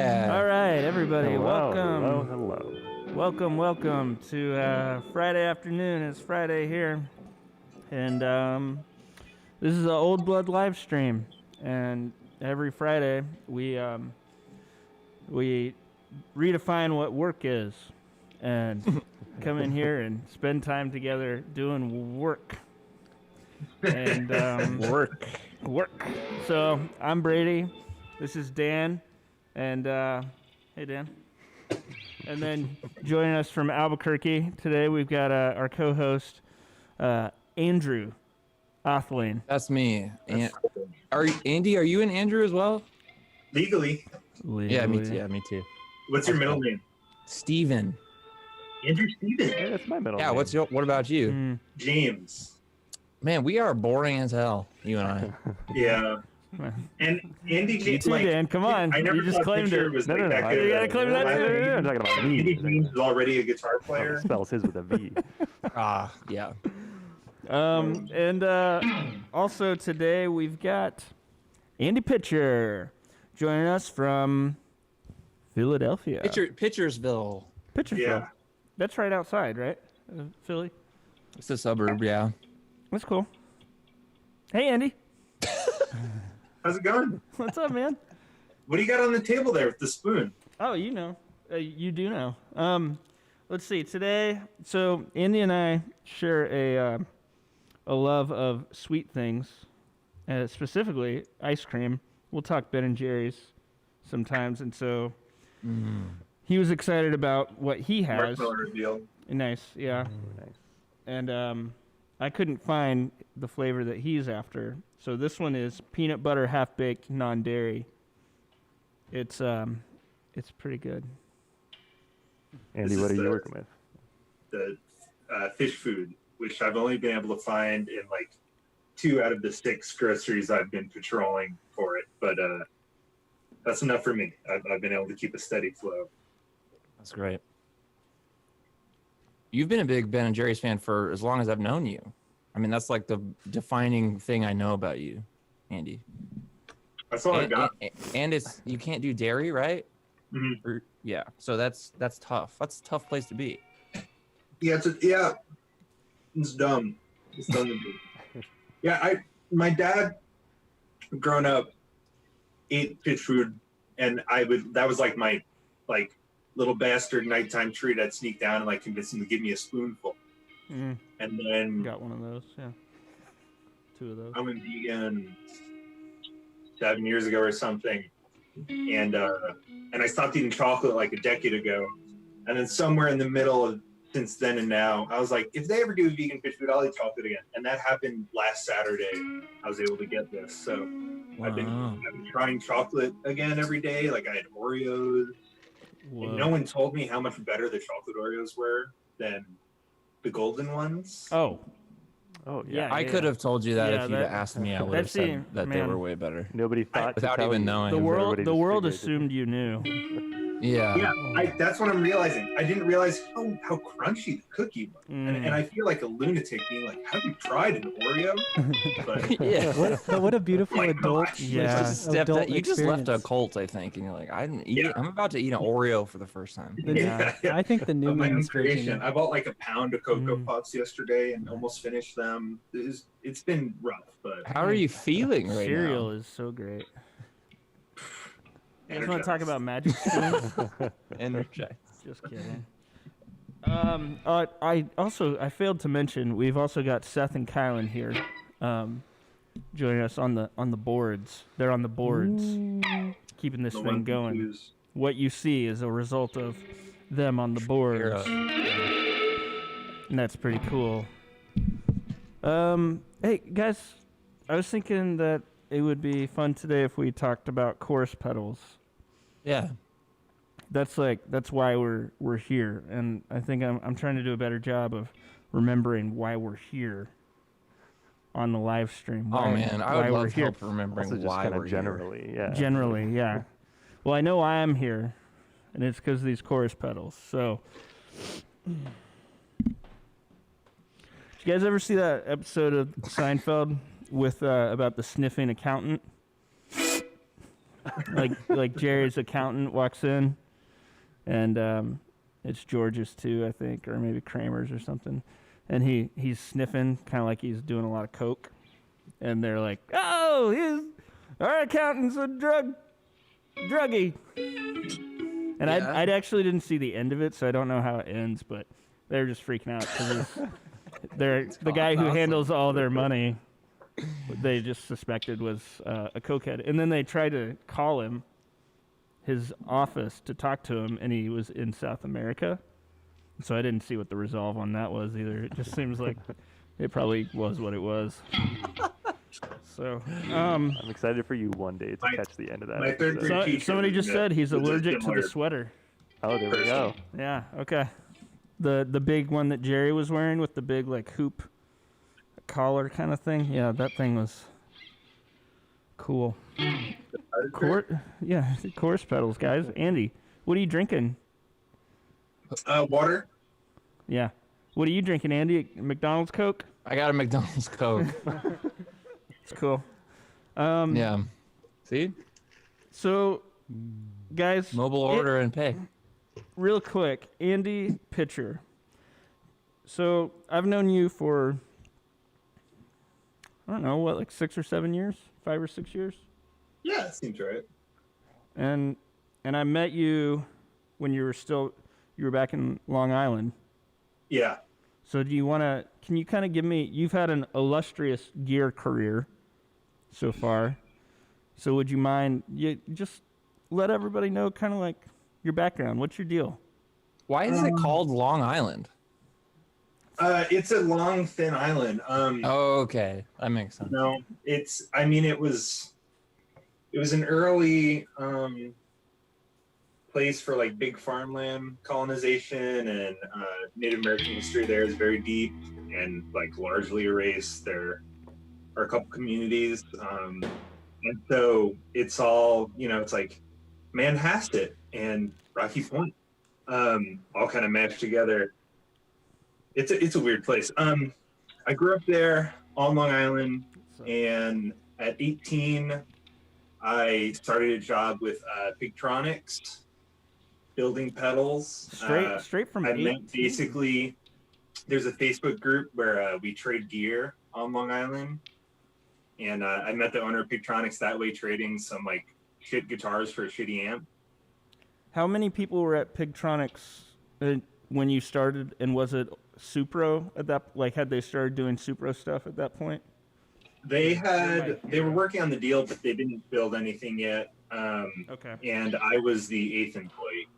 Yeah. All right, everybody, welcome. Hello. Welcome to Friday afternoon. It's Friday here, and this is an Old Blood live stream. And every Friday we redefine what work is, and come in here and spend time together doing work. And Work. So I'm Brady. This is Dan, and hey Dan. And then joining us from Albuquerque today, we've got our co-host Andrew Othling. That's me. Andy, are you an Andrew as well? Legally. Yeah, me too. Yeah, me too. What's your middle name? Steven. Andrew Steven. Yeah, that's my middle Yeah, name. what about you? James. Man, we are boring as hell, you and I. Yeah. And Andy You James, too, like, Dan. Come on. I never You just thought claimed Fisher it. was No, like no, that no. good. You gotta claim that too. I'm talking about me. Andy James is already a guitar player. Spells his with a V. Yeah. And also today we've got Andy Pitcher joining us from Philadelphia. Pitchersville. Pitcherville. Yeah. That's right outside, right? Philly. It's a suburb, yeah. That's cool. Hey, Andy. How's it going? What's up, man? What do you got on the table there with the spoon? Oh, you know. You do know. Let's see. Today, so Andy and I share a love of sweet things, specifically ice cream. We'll talk Ben & Jerry's sometimes, and so he was excited about what he has. Marshmallow reveal. Nice, yeah. Nice. And I couldn't find the flavor that he's after. So this one is peanut butter half-baked non-dairy. It's pretty good. Andy, This what is are you the- working with? The fish food, which I've only been able to find in like 2 out of the 6 groceries I've been patrolling for it. But that's enough for me. I've been able to keep a steady flow. That's great. You've been a big Ben & Jerry's fan for as long as I've known you. I mean, that's like the defining thing I know about you, Andy. That's all I got. And it's you can't do dairy, right? Mhm. Yeah. So that's tough. That's a tough place to be. Yeah, it's dumb. It's dumb to do. Yeah, my dad, growing up, ate fish food, and that was like my little bastard nighttime treat. I'd sneak down and convince him to give me a spoonful. Mm, And then got one of those, yeah. 2 of those. I went vegan 7 years ago or something, and I stopped eating chocolate like a decade ago. And then somewhere in the middle of since then and now, I was like, if they ever do vegan fish food, I'll eat chocolate again. And that happened last Saturday. I was able to get this, so I've been trying chocolate again every day. Like I had Oreos. And no one told me how much better the chocolate Oreos were than the golden ones. Oh, Oh, Yeah. yeah. I could have told you that Yeah, if you'd that- asked me. I would have that's said that they man. were way better. Nobody thought without to tell even you. knowing. the Everybody world just figured. assumed you knew. Yeah. Yeah, that's what I'm realizing. I didn't realize how crunchy the cookie was. And I feel like a lunatic being like, have you tried an Oreo? But Yeah. What a beautiful my adult. gosh. Yeah. Just a step adult that you just left a experience. cult, I think, and you're like, I'm Yeah. about to eat an Oreo for the first time. Yeah. I think the Of my own Newman's creation. version. I bought like a pound of Cocoa Puffs yesterday and almost finished them. It's been rough, but How are you feeling right Cereal now? is so great. You guys want to talk about Magic Spoon? Energized. Just kidding. I failed to mention we've also got Seth and Kylan here, joining us on the boards. They're on the boards, keeping this the thing one going. who's- What you see is a result of them on the boards, and that's pretty cool. Hey guys, I was thinking that it would be fun today if we talked about chorus pedals. Yeah. That's why we're here, and I think I'm trying to do a better job of remembering why we're here on the live stream. Oh man, I would why we're love here. help remembering Also just why kind we're of generally, yeah. Generally, yeah. Well, I know why I'm here, and it's because of these chorus pedals. So, did you guys ever see that episode of Seinfeld with about the sniffing accountant? like Jerry's accountant walks in, and it's George's too, I think, or maybe Kramer's or something, and he's sniffing, kind of like he's doing a lot of coke, and they're like, "Oh, our accountant's a druggie." And Yeah. I actually didn't see the end of it, so I don't know how it ends, but they're just freaking out because the guy who awesome. handles all their money, they just suspected was a cokehead. And then they tried to call him, his office, to talk to him, and he was in South America. So I didn't see what the resolve on that was either. It just seems like it probably was what it was. So, I'm excited for you one day to catch the end of that. my third episode. grade teacher somebody just was said he's a allergic to similar the sweater. Oh, there we go. Yeah, okay. The big one that Jerry was wearing with the big like hoop collar kind of thing. Yeah, that thing was cool. Chorus pedals, guys. Andy, what are you drinking? Water. Yeah. What are you drinking, Andy? McDonald's Coke? I got a McDonald's Coke. It's cool. Yeah. See? So, guys, Mobile order and pay. real quick, Andy Pitcher. So, I've known you for, I don't know, what, like 6 or 7 years? 5 or 6 years? Yeah, that seems right. And I met you when you were back in Long Island. Yeah. So can you kind of give me, you've had an illustrious gear career so far. So would you mind, you just let everybody know kind of like your background. What's your deal? Why is it called Long Island? It's a long, thin island. Oh, okay. That makes sense. No, it was an early place for like big farmland colonization, and Native American history there is very deep and like largely erased. There are a couple communities, and so it's all, it's like Manhasset and Rocky Point, all kind of mashed together. It's a weird place. I grew up there on Long Island, and at 18, I started a job with Pigtronics, building pedals. Straight from I 18? met basically, there's a Facebook group where we trade gear on Long Island, and I met the owner of Pigtronics that way, trading some like shit guitars for a shitty amp. How many people were at Pigtronics when you started, and was it Supro at that, like had they started doing Supro stuff at that point? They were working on the deal, but they didn't build anything yet. Okay. And I was the 8th employee.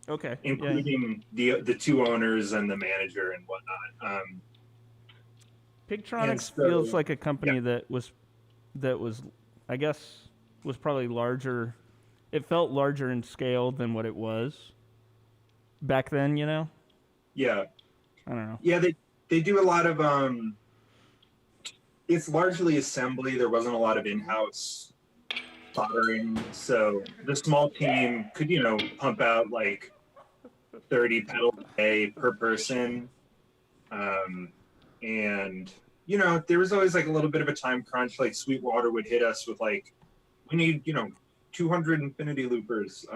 Okay. Including the two owners and the manager and whatnot. Pigtronics feels like a company that was, I guess, was probably larger. It felt larger in scale than what it was back then, Yeah. I don't know. Yeah, they do a lot of it's largely assembly. There wasn't a lot of in-house soldering, so the small team could, pump out like 30 pedals a day per person. And there was always like a little bit of a time crunch. Like Sweetwater would hit us with like, we need 200 infinity loopers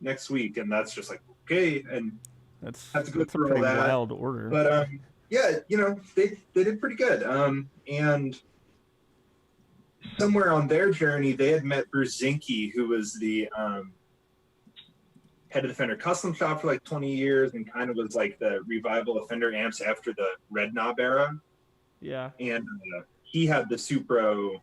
next week, and that's just like, okay, and That's have to go a through pretty all that. wild order. But yeah, they did pretty good. And somewhere on their journey, they had met Bruce Zinke, who was the head of the Fender Custom Shop for like 20 years, and kind of was like the revival of Fender amps after the Red Knob era. Yeah. And he had the Supro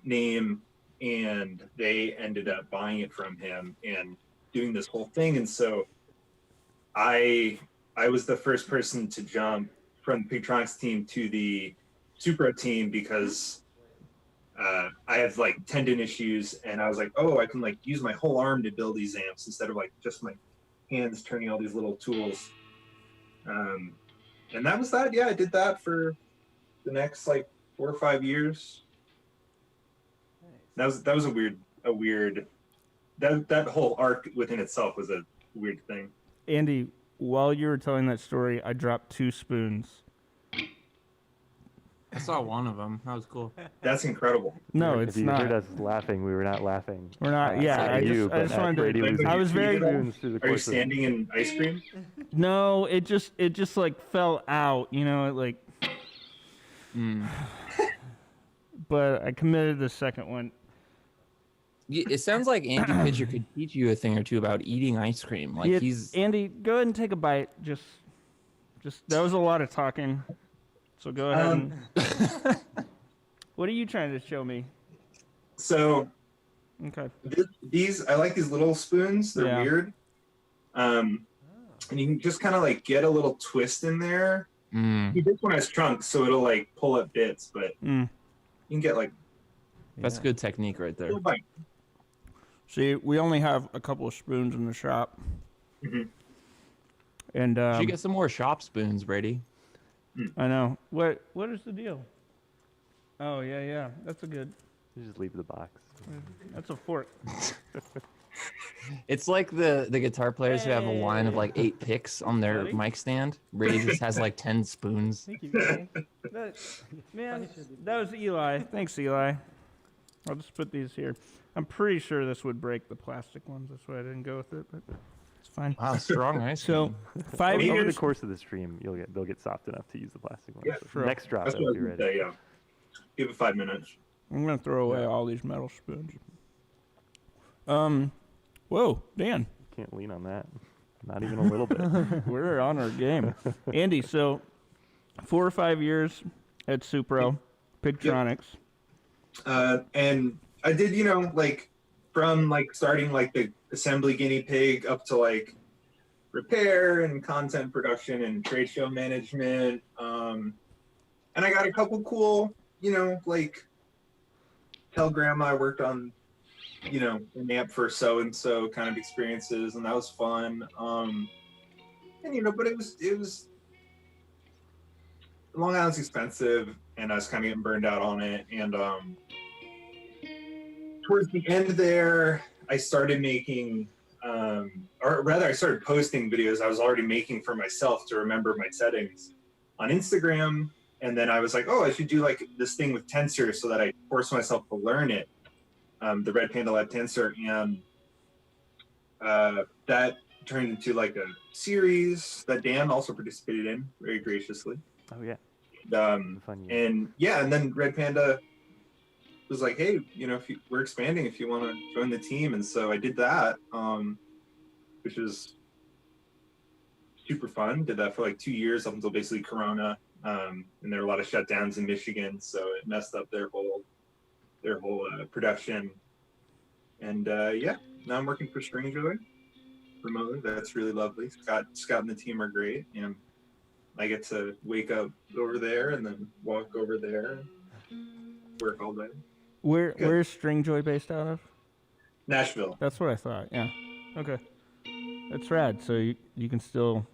name, and they ended up buying it from him and doing this whole thing. And so I was the first person to jump from the Pigtronics team to the Supro team because I have like tendon issues, and I was like, oh, I can like use my whole arm to build these amps instead of like just my hands turning all these little tools. And that was that. Yeah, I did that for the next like 4 or 5 years. That was a weird that whole arc within itself was a weird thing. Andy, while you were telling that story, I dropped 2 spoons. I saw one of them. That was cool. That's incredible. No, If it's you not. heard us laughing, we were not laughing. We're not. Yeah, at I you, just but at wanted Brady to. losing I was very. spoons through the Are you course of- standing in ice cream? No, it just like fell out. You know, it like. Mm. But I committed the second one. It sounds like Andy Pitcher could teach you a thing or two about eating ice cream. Like Yeah, he's Andy, go ahead and take a bite. Just that was a lot of talking. So go ahead and. What are you trying to show me? So Okay. these I like these little spoons. They're Yeah. weird. And you can just kind of like get a little twist in there. This one has trunks, so it'll like pull up bits, but you can get like that's good technique right a there. little bite. See, we only have a couple of spoons in the shop. Mhm. And You should get some more shop spoons, Brady. I know. What is the deal? Oh yeah. That's a good. You just leave the box. That's a fork. It's like the guitar players who have a line of like 8 picks on their Buddy? mic stand. Brady just has like 10 spoons. Thank you. Man, that was Eli. Thanks, Eli. I'll just put these here. I'm pretty sure this would break the plastic ones. That's why I didn't go with it, but it's fine. Wow, strong ice So, cream. 5 Over the years. course of the stream, they'll get soft enough to use the plastic ones. Yeah, So sure. Next drop, That's it'll what I be was gonna ready. say, yeah. Give it 5 minutes. I'm gonna throw away all these metal spoons. Whoa, Dan, Can't lean on that. Not even a little bit. we're on our game. Andy, so 4 or 5 years at Supro, Pigtronics. And I did, like from like starting like the assembly guinea pig up to like repair and content production and trade show management. And I got a couple cool, like tell grandma I worked on, an amp for so and so kind of experiences, and that was fun. And but it was Long Island's expensive, and I was kind of getting burned out on it. And towards the end there, I started making, or rather, I started posting videos I was already making for myself to remember my settings on Instagram. And then I was like, oh, I should do like this thing with Tensor so that I force myself to learn it, the Red Panda Lab Tensor. And that turned into like a series that Dan also participated in very graciously. Oh yeah. Fun year. And then Red Panda was like, hey, we're expanding if you want to join the team. And so I did that, which was super fun. Did that for like 2 years up until basically Corona. And there were a lot of shutdowns in Michigan, so it messed up their whole production. And now I'm working for Strangejoy remotely. That's really lovely. Scott and the team are great, and I get to wake up over there and then walk over there and work all day. Where's Stringjoy based out of? Nashville. That's what I thought. Yeah. Okay. That's rad. So you can still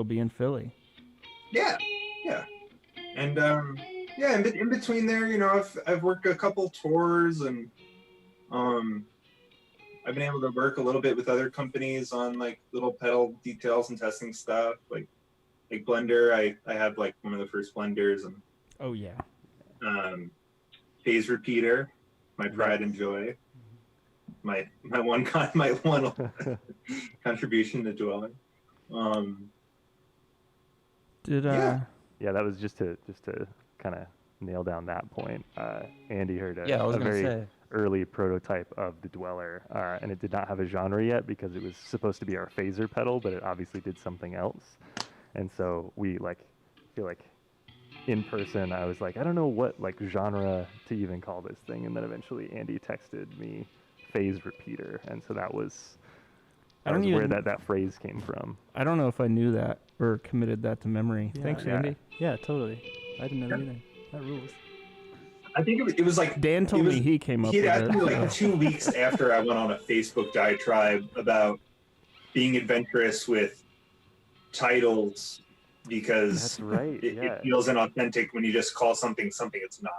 be in Philly. Yeah. And in between there, I've worked a couple tours, and I've been able to work a little bit with other companies on like little pedal details and testing stuff, like Blender. I have like one of the first Blenders, and Oh yeah. phase repeater, my pride and joy, my one contribution to dwelling. Yeah, that was just to kind of nail down that point. Andy heard Yeah, I was a gonna very say. early prototype of the Dweller, and it did not have a genre yet because it was supposed to be our phaser pedal, but it obviously did something else. And so we feel like in person, I was like, I don't know what genre to even call this thing, and then eventually Andy texted me phase repeater, and so that was where that phrase came from. I don't know if I knew that or committed that to memory. Yeah. Thanks, Yeah. Andy. Yeah, totally. I didn't know that either. That rules. I think it was like Dan told it was- me he came up He with had asked me it. like 2 weeks after I went on a Facebook diatribe about being adventurous with titles because That's right. it Yeah. feels inauthentic when you just call something it's not.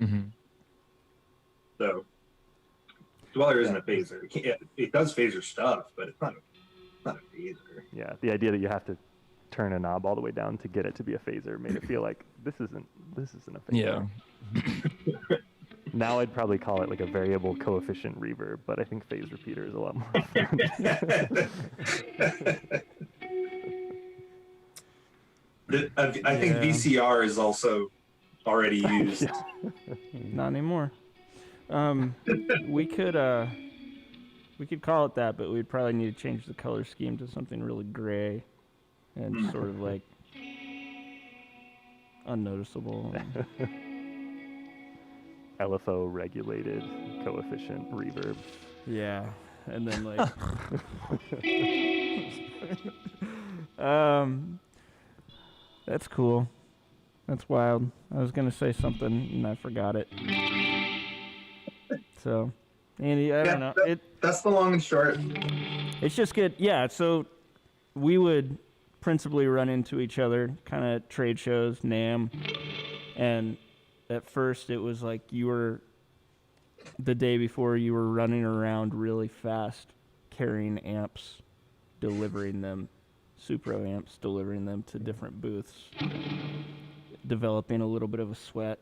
Mm-hmm. So Dweller isn't a phaser. It does phaser stuff, but it's not a phaser. Yeah, the idea that you have to turn a knob all the way down to get it to be a phaser made it feel like this isn't a phaser. Yeah. Now I'd probably call it like a variable coefficient reverb, but I think phase repeater is a lot more fun. I think VCR is also already used. Not anymore. We could call it that, but we'd probably need to change the color scheme to something really gray and sort of like unnoticeable. LFO regulated coefficient reverb. Yeah, and then like that's cool. That's wild. I was gonna say something and I forgot it. So, Andy, I don't know. That's the long and short. It's just good. Yeah, so we would principally run into each other, kind of trade shows, NAMM, and at first it was like the day before you were running around really fast, carrying amps, delivering them, Supro amps, delivering them to different booths, developing a little bit of a sweat,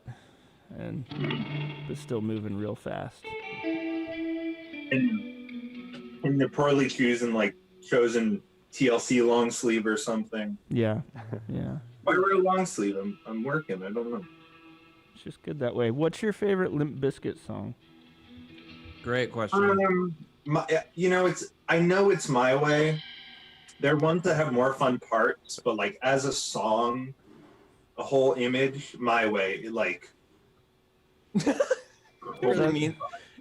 but still moving real fast. And the poorly chosen TLC long sleeve or something. Yeah. Why wear a long sleeve? I'm working. I don't know. It's just good that way. What's your favorite Limp Bizkit song? Great question. I know it's My Way. They're ones that have more fun parts, but like as a song, a whole image, My Way,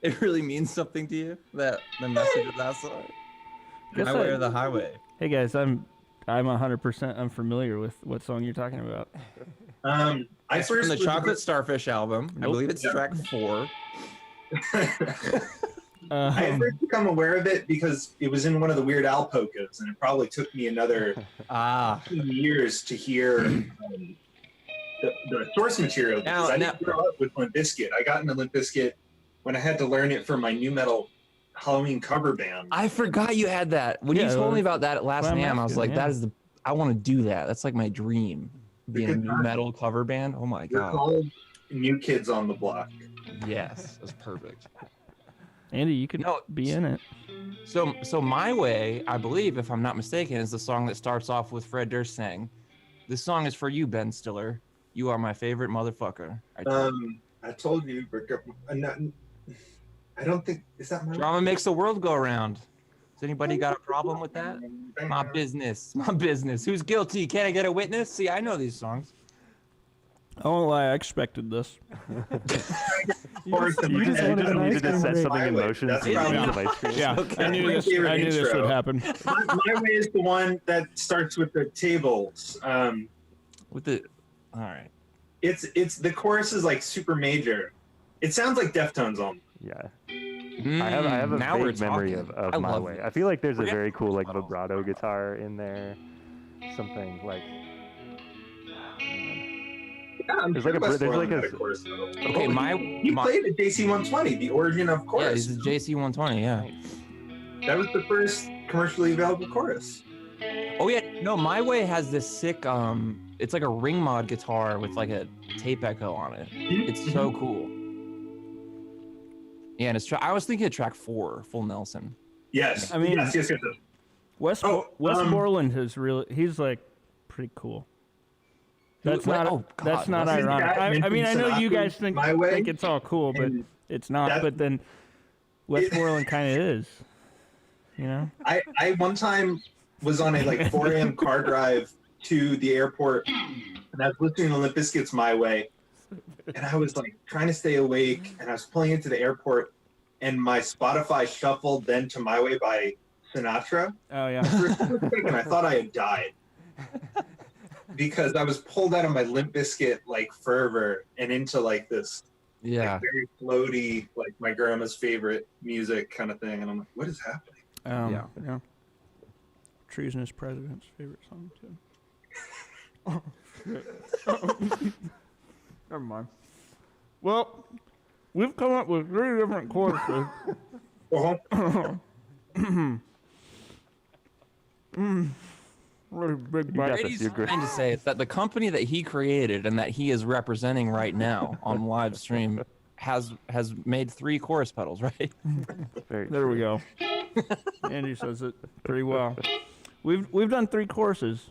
It really means something to you, the message of that song. My Way or the Highway. Hey guys, I'm 100% unfamiliar with what song you're talking about. It's from the Chocolate Starfish album. I believe it's track 4. I first become aware of it because it was in one of the Weird Al polkas, and it probably took me another 15 years to hear the source material. Because I didn't grow up with Limp Bizkit. I got into Limp Bizkit when I had to learn it for my new metal Halloween cover band. I forgot you had that. When you told me about that at last NAMM, I was like, I want to do that. That's like my dream. Being a new metal cover band. Oh my God. Called New Kids on the Block. Yes, that's perfect. Andy, you could be in it. So My Way, I believe, if I'm not mistaken, is the song that starts off with Fred Durst saying, "This song is for you, Ben Stiller. You are my favorite motherfucker." I told you, I don't think, is that my Drama makes the world go around. Has anybody got a problem with that? My business. Who's guilty? Can I get a witness? See, I know these songs. I won't lie, I expected this. You just needed to set something in motion. Yeah, Okay. I knew this would happen. My Way is the one that starts with the tables. All right. It's the chorus is like super major. It sounds like Deftones on. Yeah. I have a vague memory of My Way. I feel like there's a very cool like vibrato guitar in there. Something like There's like a chorus. Okay, you played the JC120, the origin of chorus. Yeah, he's the JC120, yeah. That was the first commercially available chorus. Oh yeah, no, My Way has this sick it's like a ring mod guitar with like a tape echo on it. It's so cool. Yeah, and I was thinking of track 4, Full Nelson. Yes. I mean, yes. Westmoreland he's like pretty cool. That's not ironic. I mean, I know you guys think it's all cool, but it's not. But then Westmoreland kind of is, you know. I one time was on a 4 a.m. car drive to the airport, and I was listening to Limp Bizkit's My Way, and I was trying to stay awake, and I was pulling into the airport, and my Spotify shuffled then to My Way by Sinatra. Oh yeah. For a split second, I thought I had died. Because I was pulled out of my Limp Bizkit fervor and into this very floaty, my grandma's favorite music kind of thing, and I'm like, what is happening? Yeah. Treasonous President's favorite song too. Never mind. Well, we've come up with 3 different choruses. Big You got bite. this. What he's You're great. trying to say is that the company that he created and that he is representing right now on live stream has made 3 chorus pedals, right? Very There we true. go. Andy says it pretty well. We've done 3 courses,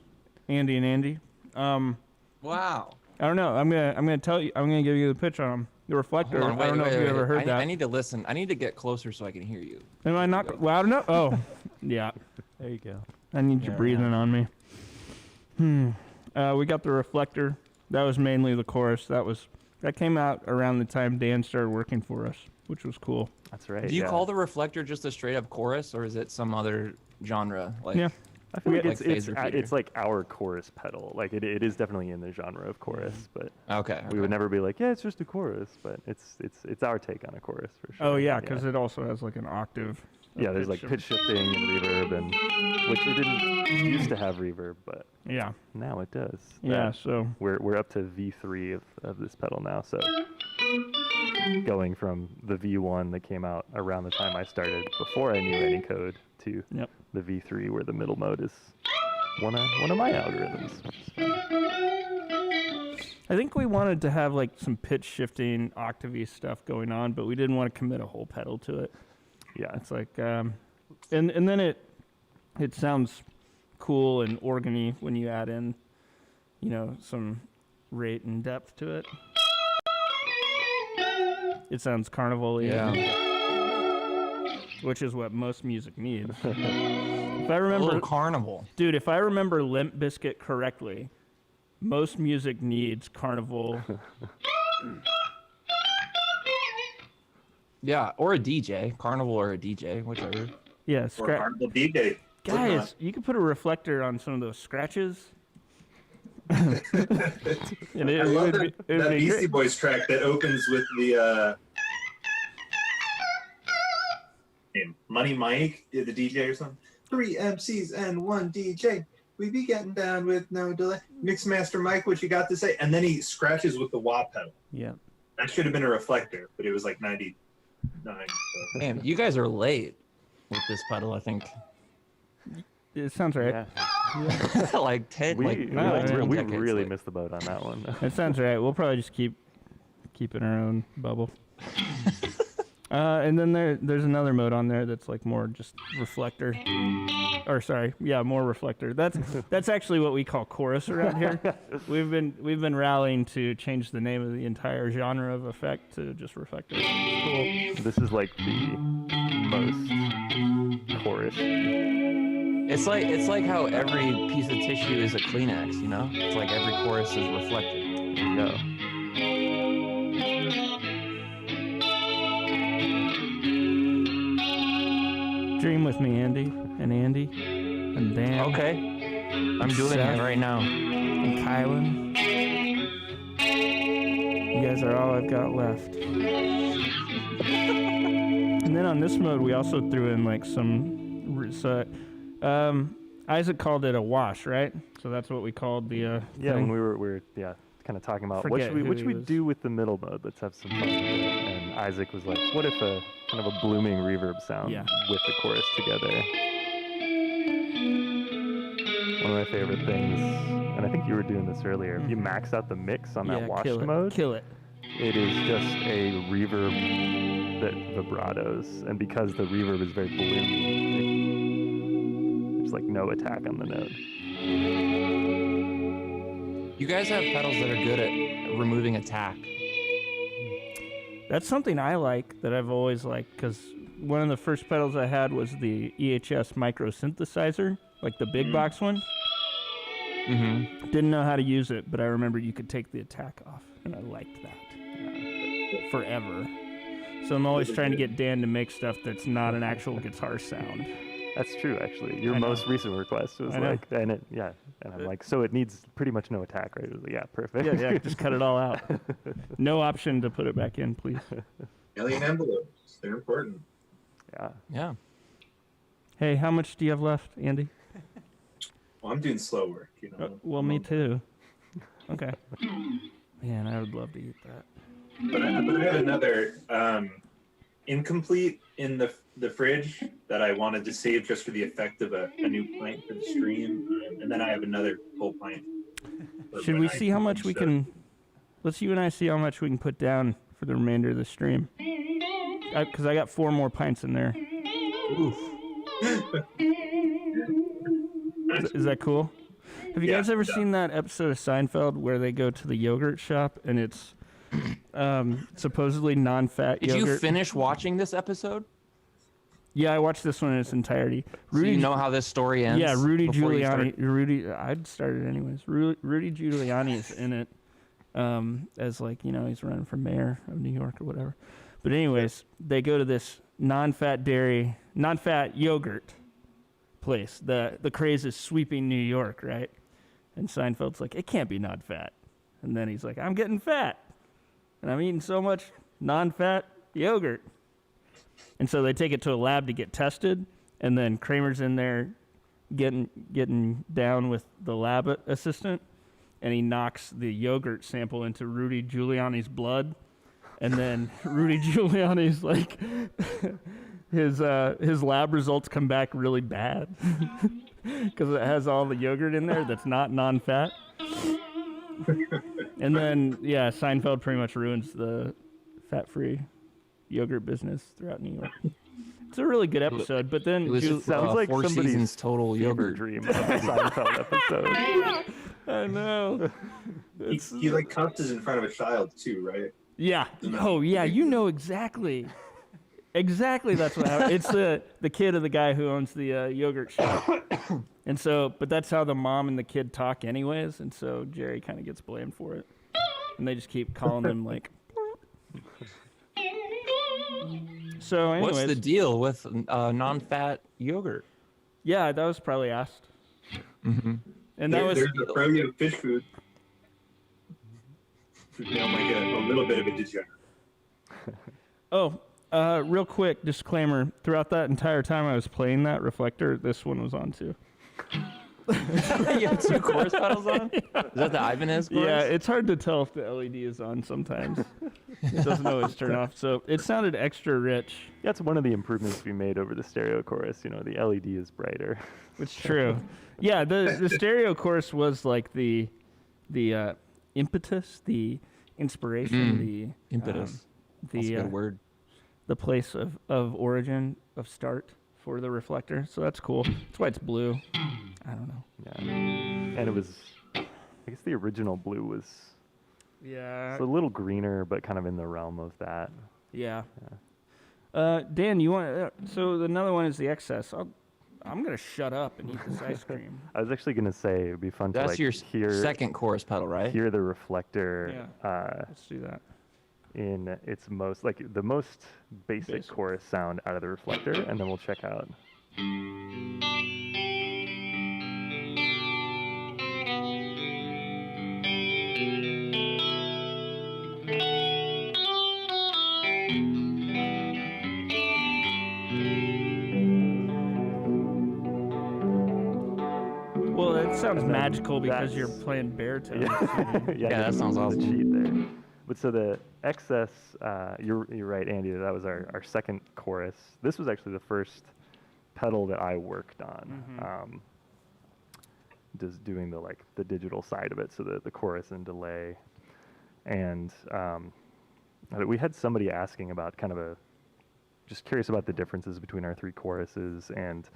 Andy and Andy. Wow. I don't know. I'm gonna tell you. I'm gonna give you the pitch on them. The reflector. Hold on, I don't know if you ever heard that. I need to listen. I need to get closer so I can hear you. Am I not loud enough? Oh, yeah. There you go. I need you breathing on me. We got the reflector. That was mainly the chorus. That came out around the time Dan started working for us, which was cool. That's right. Do you yeah. call the reflector just a straight up chorus, or is it some other genre? Like, Yeah. I feel like like it's phase repeater. it's like our chorus pedal. Like it is definitely in the genre of chorus, but Okay. we would never be like, yeah, it's just a chorus. But it's our take on a chorus for sure. Oh yeah, because it also has like an octave. of yeah, there's like shift. pitch shifting and reverb, and which it didn't used to have reverb, but Yeah. now it does. Yeah. That- So we're up to V3 of this pedal now, so going from the V1 that came out around the time I started before I knew any code to Yep. the V3 where the middle mode is one of my algorithms. I think we wanted to have like some pitch shifting, octavey stuff going on, but we didn't want to commit a whole pedal to it. Yeah, It's like, and then it sounds cool and organy when you add in, some rate and depth to it. It sounds carnival-y, Yeah. which is what most music needs. If I A remember, little carnival. dude, if I remember Limp Bizkit correctly, most music needs carnival. Yeah, or a DJ, carnival or a DJ, whichever. Yeah, Or Carnival DJ. guys, you could put a reflector on some of those scratches. And I love that, it would that be Beastie great. Boys track that opens with the Money Mike, the DJ or something. 3 MCs and 1 DJ. We be getting down with no delay. Mixmaster Mike, what you got to say? And then he scratches with the wah pedal. Yeah. That should have been a reflector, but it was like 99. So. Damn, you guys are late with this pedal, I think. It sounds right. yeah. Like 10, We, like we, no, like yeah. 10 we decades really late. missed the boat on that one. It sounds right. We'll probably just keep in our own bubble. And then there's another mode on there that's like more just reflector. Or sorry, yeah, more reflector. That's actually what we call chorus around here. We've been rallying to change the name of the entire genre of effect to just reflector. It's cool. This is like the most chorus. It's like how every piece of tissue is a Kleenex, you know? It's like every chorus is reflected. There you go. Dream with me, Andy and Andy and Dan. Okay. I'm doing Seth. it right now. And Kylan. You guys are all I've got left. And then on this mode, we also threw in like Isaac called it a wash, right? So that's what we called the Yeah, thing. when we were kind of talking about Forget who what he should we was. do with the middle mode? Let's have some fun with it. And Isaac was like, what if a kind of a blooming reverb sound Yeah. with the chorus together? One of my favorite things, and I think you were doing this earlier, if you max out the mix on that wash kill it. mode, Kill it. it is just a reverb that vibratos, and because the reverb is very bloomy, there's like no attack on the note. You guys have pedals that are good at removing attack. That's something I like that I've always liked because one of the first pedals I had was the EHS micro synthesizer, like the big box one. Mm-hmm. Didn't know how to use it, but I remember you could take the attack off, and I liked that forever. So I'm always trying to get Dan to make stuff that's not an actual guitar sound. That's true, actually. Your I know. most recent request was I know. like, and I'm like, so it needs pretty much no attack, right? It was like, yeah, perfect. Yeah, just cut it all out. No option to put it back in, please. Alien envelopes. They're important. Yeah. Yeah. Hey, how much do you have left, Andy? Well, I'm doing slow work, you know. Well, me too. Okay. Man, I would love to eat that. But I have another incomplete in the fridge that I wanted to save just for the effect of a new pint for the stream, and then I have another whole pint. Should we see how much we can? Let's you and I see how much we can put down for the remainder of the stream. Because I got 4 more pints in there. Oof. Is that cool? Have you guys ever seen that episode of Seinfeld where they go to the yogurt shop and it's supposedly non-fat yogurt? Did you finish watching this episode? Yeah, I watched this one in its entirety. So you know how this story ends? Yeah, Rudy before you Giuliani. start? I'd started anyways. Rudy Giuliani is in it as like, he's running for mayor of New York or whatever. But anyways, they go to this non-fat yogurt place. The craze is sweeping New York, right? And Seinfeld's like, it can't be non-fat. And then he's like, I'm getting fat. And I'm eating so much non-fat yogurt. And so they take it to a lab to get tested, and then Kramer's in there getting down with the lab assistant, and he knocks the yogurt sample into Rudy Giuliani's blood, and then Rudy Giuliani's like his lab results come back really bad because it has all the yogurt in there that's not non-fat. And then Seinfeld pretty much ruins the fat-free yogurt business throughout New York. It's a really good episode, but then It was sounds like 4 somebody's seasons total yogurt. dream of a Seinfeld episode. I know. He like cusses in front of a child too, right? Yeah. Oh yeah, you know exactly. Exactly, that's what happened. It's the kid of the guy who owns the yogurt shop. And so, but that's how the mom and the kid talk anyways, and so Jerry kind of gets blamed for it. And they just keep calling him like. So anyways. What's the deal with non-fat yogurt? Yeah, that was probably asked. Mm-hmm. And that was there's a pro fish food. Like a little bit of a degenerate. Oh, real quick disclaimer. Throughout that entire time I was playing that reflector, this one was on too. You have 2 chorus pedals on? Is that the Ibanez chorus? Yeah, it's hard to tell if the LED is on sometimes. It doesn't always turn off. So it sounded extra rich. That's one of the improvements we made over the stereo chorus. The LED is brighter. It's true. Yeah, the stereo chorus was like the impetus, the inspiration, the Impetus. That's a good word. the place of origin, of start for the reflector. So that's cool. That's why it's blue. I don't know. Yeah. And it was, I guess the original blue was Yeah. a little greener, but kind of in the realm of that. Yeah. Dan, you want? So another one is the excess. I'm gonna shut up and eat this ice cream. I was actually gonna say it'd be fun That's to your hear second chorus pedal, right? hear the reflector Let's do that. in its most the most basic chorus sound out of the reflector, and then we'll check out. Well, it sounds And then magical because that's- you're playing baritone. Yeah, that sounds the awesome. cheat there. But so the excess, you're right, Andy. That was our second chorus. This was actually the first pedal that I worked on. Just doing the digital side of it, so the chorus and delay, and we had somebody asking about just curious about the differences between our 3 choruses, and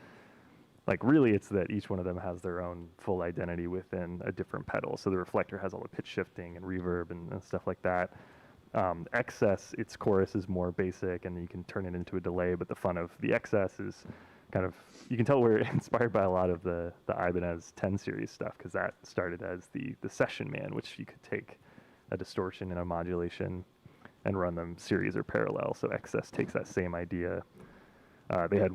really it's that each one of them has their own full identity within a different pedal. So the reflector has all the pitch shifting and reverb and stuff like that. Excess, its chorus is more basic, and you can turn it into a delay, but the fun of the excess is you can tell we're inspired by a lot of the Ibanez 10 series stuff, because that started as the Session Man, which you could take a distortion and a modulation and run them series or parallel. So excess takes that same idea. They had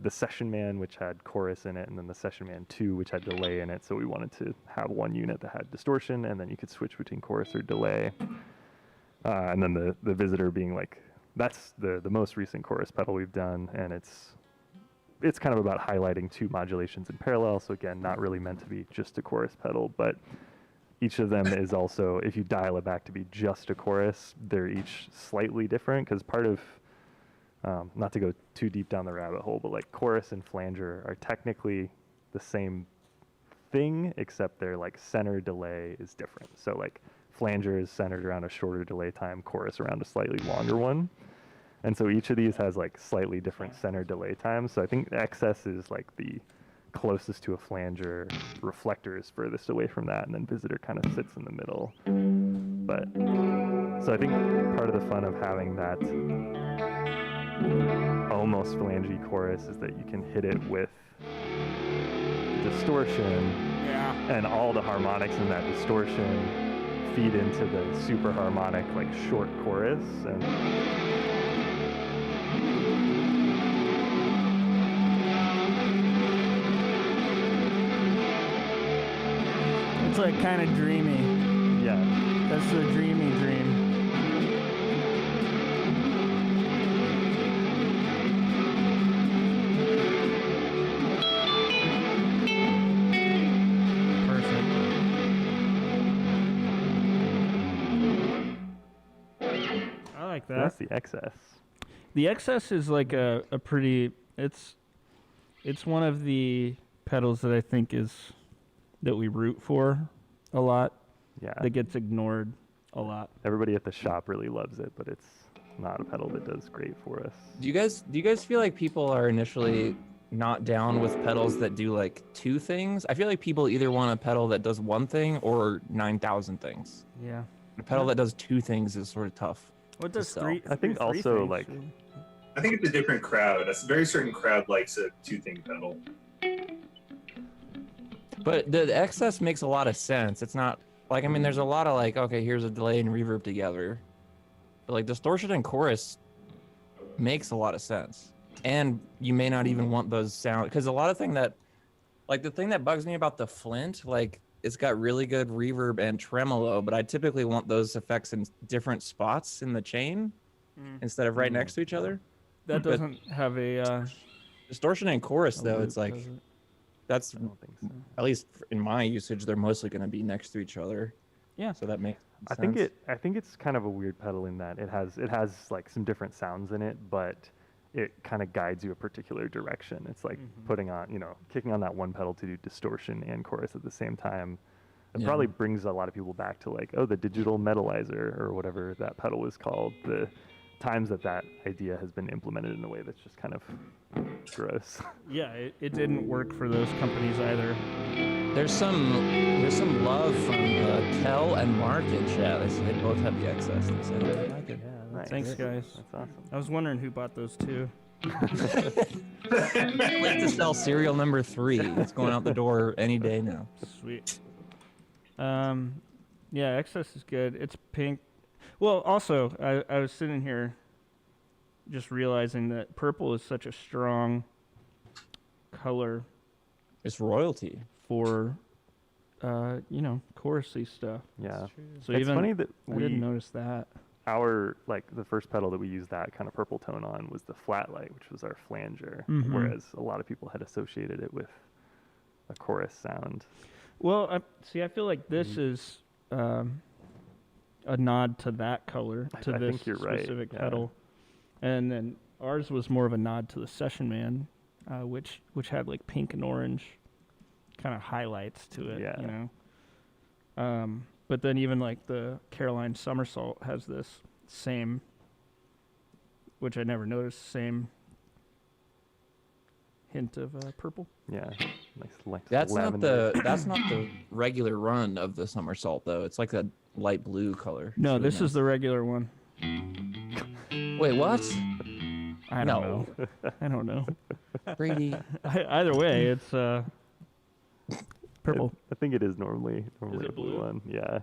the Session Man, which had chorus in it, and then the Session Man 2, which had delay in it. So we wanted to have one unit that had distortion, and then you could switch between chorus or delay. And then the Visitor being that's the most recent chorus pedal we've done, and it's kind of about highlighting 2 modulations in parallel. So again, not really meant to be just a chorus pedal, but each of them is also, if you dial it back to be just a chorus, they're each slightly different, because part of not to go too deep down the rabbit hole, but like chorus and flanger are technically the same thing, except their like center delay is different. So like flanger is centered around a shorter delay time, chorus around a slightly longer one. And so each of these has like slightly different center delay times. So I think excess is like the closest to a flanger, reflector is furthest away from that, and then visitor kind of sits in the middle. But so I think part of the fun of having that almost flangey chorus is that you can hit it with distortion, and all the harmonics in that distortion feed into the super harmonic like short chorus. And It's like kind of dreamy. yeah, That's the dreamy dream. Perfect. I like that. that's the excess. The XS is like a pretty. It's one of the pedals that I think that we root for a lot. Yeah, That gets ignored a lot. everybody at the shop really loves it, but it's not a pedal that does great for us. Do you guys feel like people are initially not down with pedals that do like two things? I feel like people either want a pedal that does one thing or 9,000 things. Yeah. A pedal that does two things is sort of tough. What does sell. three? I think three also, things like- do? I think it's a different crowd. A very certain crowd likes a two-thing pedal. But the excess makes a lot of sense. It's not like, I mean, there's a lot of like, okay, here's a delay and reverb together. But like distortion and chorus makes a lot of sense. And you may not even want those sound, because a lot of thing that, like the thing that bugs me about the Flint, like it's got really good reverb and tremolo, but I typically want those effects in different spots in the chain instead of right next to each other. That but- doesn't have a. Distortion and chorus, a though, loop, it's like, does it? that's, I don't think so. at least in my usage, they're mostly going to be next to each other. Yeah. So that makes I sense. think it's kind of a weird pedal in that it has like some different sounds in it, but it kind of guides you a particular direction. It's like putting on, kicking on that one pedal to do distortion and chorus at the same time. It Yeah. probably brings a lot of people back to like, oh, the digital metalizer or whatever that pedal was called. The times that idea has been implemented in a way that's just kind of gross. Yeah, it didn't work for those companies either. There's some love from Kel and Mark in chat. They both have the excess. They said they like it. Nice. Thanks, guys. That's awesome. I was wondering who bought those two. Can't wait to sell serial number 3. It's going out the door any day now. Sweet. Yeah, XS is good. It's pink. Well, also, I was sitting here just realizing that purple is such a strong color It's royalty. for, chorusy stuff. Yeah. So It's even funny that I didn't notice that. the first pedal that we used that kind of purple tone on was the Flatlight, which was our flanger, Mhm. whereas a lot of people had associated it with a chorus sound. Well, I feel like this is a nod to that color, to I this think you're right, specific yeah. pedal, and then ours was more of a nod to the Session Man, which had like pink and orange kind of highlights to it, Yeah. But then even like the Caroline Somersault has this same, which I never noticed, same hint of purple. Yeah, nice That's lavender. not the regular run of the somersault though. It's like that light blue color. It's No, really this is nice. the regular one. Wait, what? I don't know. I don't know. Brady. Either way, it's purple. I think it is normally it a blue blue? one. Yeah,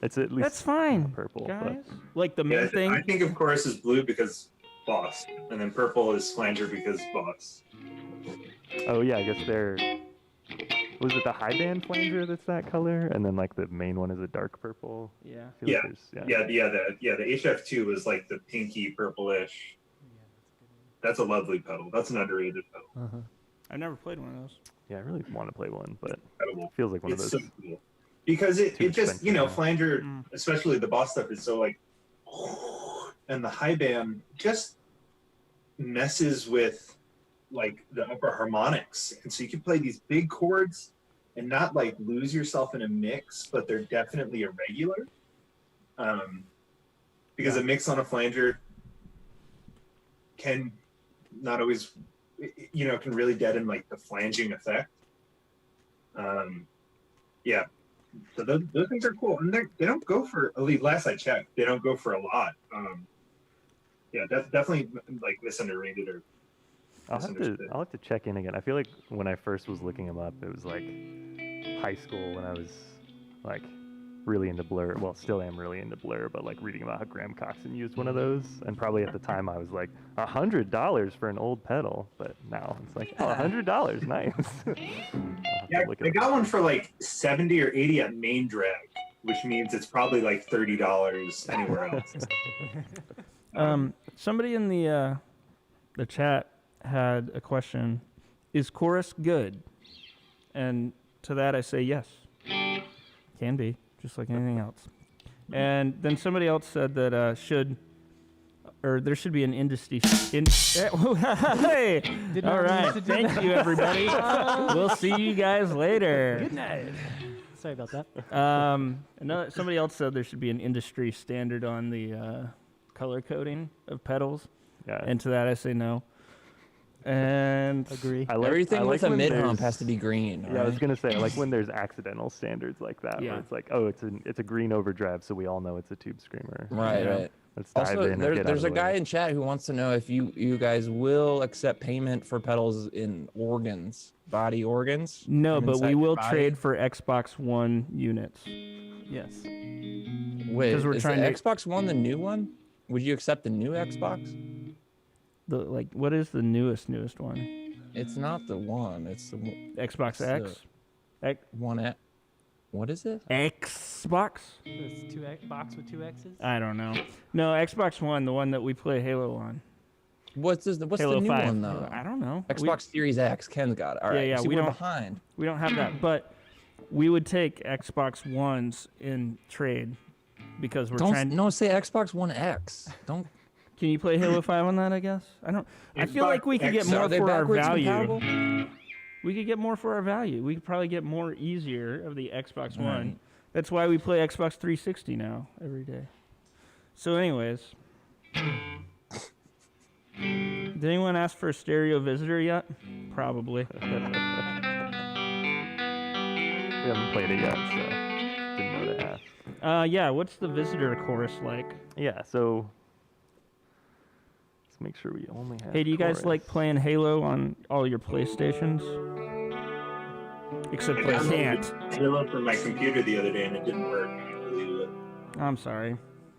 it's at least That's fine, purple. guys. Like the main Yeah, thing. I think of chorus is blue because boss, and then purple is flanger because boss. But, oh yeah, I guess was it the high band flanger that's that color, and then like the main one is a dark purple. Yeah. I feel like there's- The HF2 was like the pinky purplish. That's a lovely pedal. That's an underrated pedal. I've never played one of those. Yeah, I really want to play one, but Incredible. it feels like one It's of so those. cool. Because it Too just, expensive. flanger, Mm. especially the boss stuff is so like, and the high band just, messes with like the upper harmonics, and so you can play these big chords and not like lose yourself in a mix, but they're definitely irregular. Because a mix on a flanger can not always, can really deaden like the flanging effect. Yeah, so those things are cool, and they don't go for, at least last I checked, they don't go for a lot. Yeah, definitely like misunderrated or I'll have to check in again. I feel like when I first was looking them up, it was like high school when I was like really into Blur. Well, still am really into Blur, but like reading about how Graham Coxon used one of those, and probably at the time I was like $100 for an old pedal, but now it's like $100, nice. Yeah, I got one for like 70 or 80 at Main Drag, which means it's probably like $30 anywhere else. Somebody in the chat had a question: is chorus good? And to that I say yes, can be, just like anything else. And then somebody else said that there should be an industry. Hey, all right, thank you everybody. We'll see you guys later. Good night. Sorry about that. Somebody else said there should be an industry standard on the color coding of pedals. Yeah. And to that I say no. And Agree. Everything with a when mid hump there's- has to be green. Yeah, I was right? gonna say, I like when there's accidental standards like that, Yeah. where it's like, oh, it's a green overdrive, so we all know it's a tube screamer. Right, Yeah. right. Let's dive Also, in and get out there's of a the guy way. in chat who wants to know if you guys will accept payment for pedals in organs, body organs. no, and but inside we your will body. trade for Xbox One units. Yes. Wait, 'cause we're is trying the to- Xbox One the new one? Would you accept the new Xbox? What is the newest one? It's not the one. It's the Xbox It's X? one at. What is it? Xbox? It's box with two X's. I don't know. No, Xbox One, the one that we play Halo on. What's Halo the new 5. one though? I don't know. Xbox Series X. Ken's got it. All right. Yeah, See, we we're don't- behind. We don't have that, but we would take Xbox Ones in trade because we're trying. No, say Xbox One X. Don't. Can you play Halo 5 on that? I guess. I don't. I feel like we could get Xbox- more Are they for our backwards value. compatible? We could get more for our value. We could probably get more easier of the Xbox One. Right. That's why we play Xbox 360 now every day. So, anyways, did anyone ask for a stereo visitor yet? Probably. We haven't played it yet, so didn't know to ask. Yeah. What's the visitor chorus like? Yeah, so let's make sure we only have. Hey, do you guys chorus. like playing Halo on all your PlayStations? Except I can't. Halo for my computer the other day, and it didn't work. Really, I'm sorry.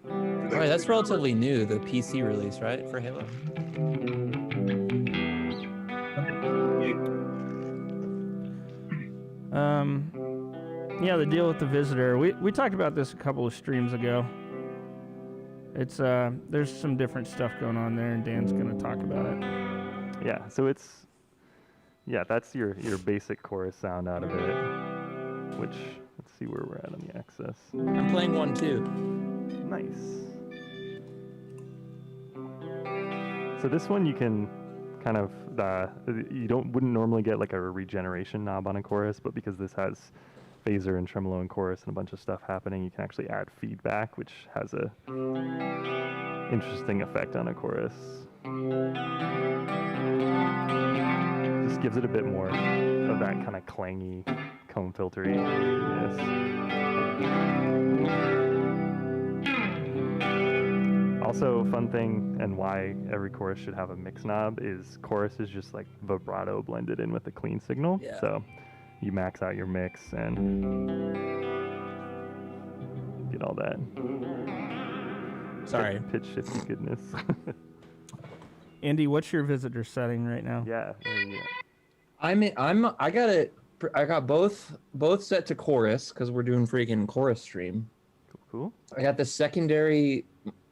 All right, that's relatively new. The PC release, right, for Halo. Yeah, the deal with the visitor. We talked about this a couple of streams ago. It's there's some different stuff going on there, and Dan's gonna talk about it. Yeah, so that's your basic chorus sound out of it. Which, let's see where we're at on the access. I'm playing one too. Nice. So this one you can kind of wouldn't normally get like a regeneration knob on a chorus, but because this has phaser and tremolo and chorus and a bunch of stuff happening, you can actually add feedback, which has a interesting effect on a chorus. Just gives it a bit more of that kind of clangy, comb filtery-ness. Also, fun thing, and why every chorus should have a mix knob, is chorus is just like vibrato blended in with a clean signal. Yeah. So you max out your mix and get all that Sorry. pitch shifty goodness. Andy, what's your visitor setting right now? Yeah. I got both set to chorus because we're doing freaking chorus stream. Cool. I got the secondary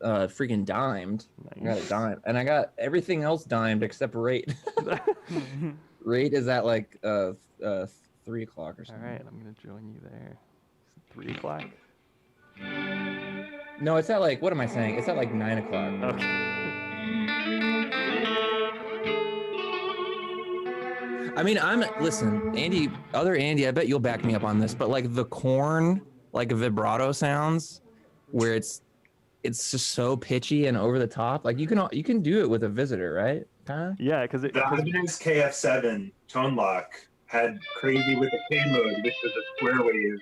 freaking dimed. I got it dimed, and I got everything else dimed except rate. Rate is at like 3 o'clock or All something. right, I'm gonna join you there. Is it 3 o'clock? No, it's at like, what am I saying? It's at like 9 o'clock. Okay. I mean, listen, Andy, other Andy, I bet you'll back me up on this, but like the corn, like vibrato sounds where it's just so pitchy and over the top. Like you can do it with a visitor, right? Kinda? Yeah, because The Ibanez KF7 tone lock had crazy with the K mode, which was a square wave.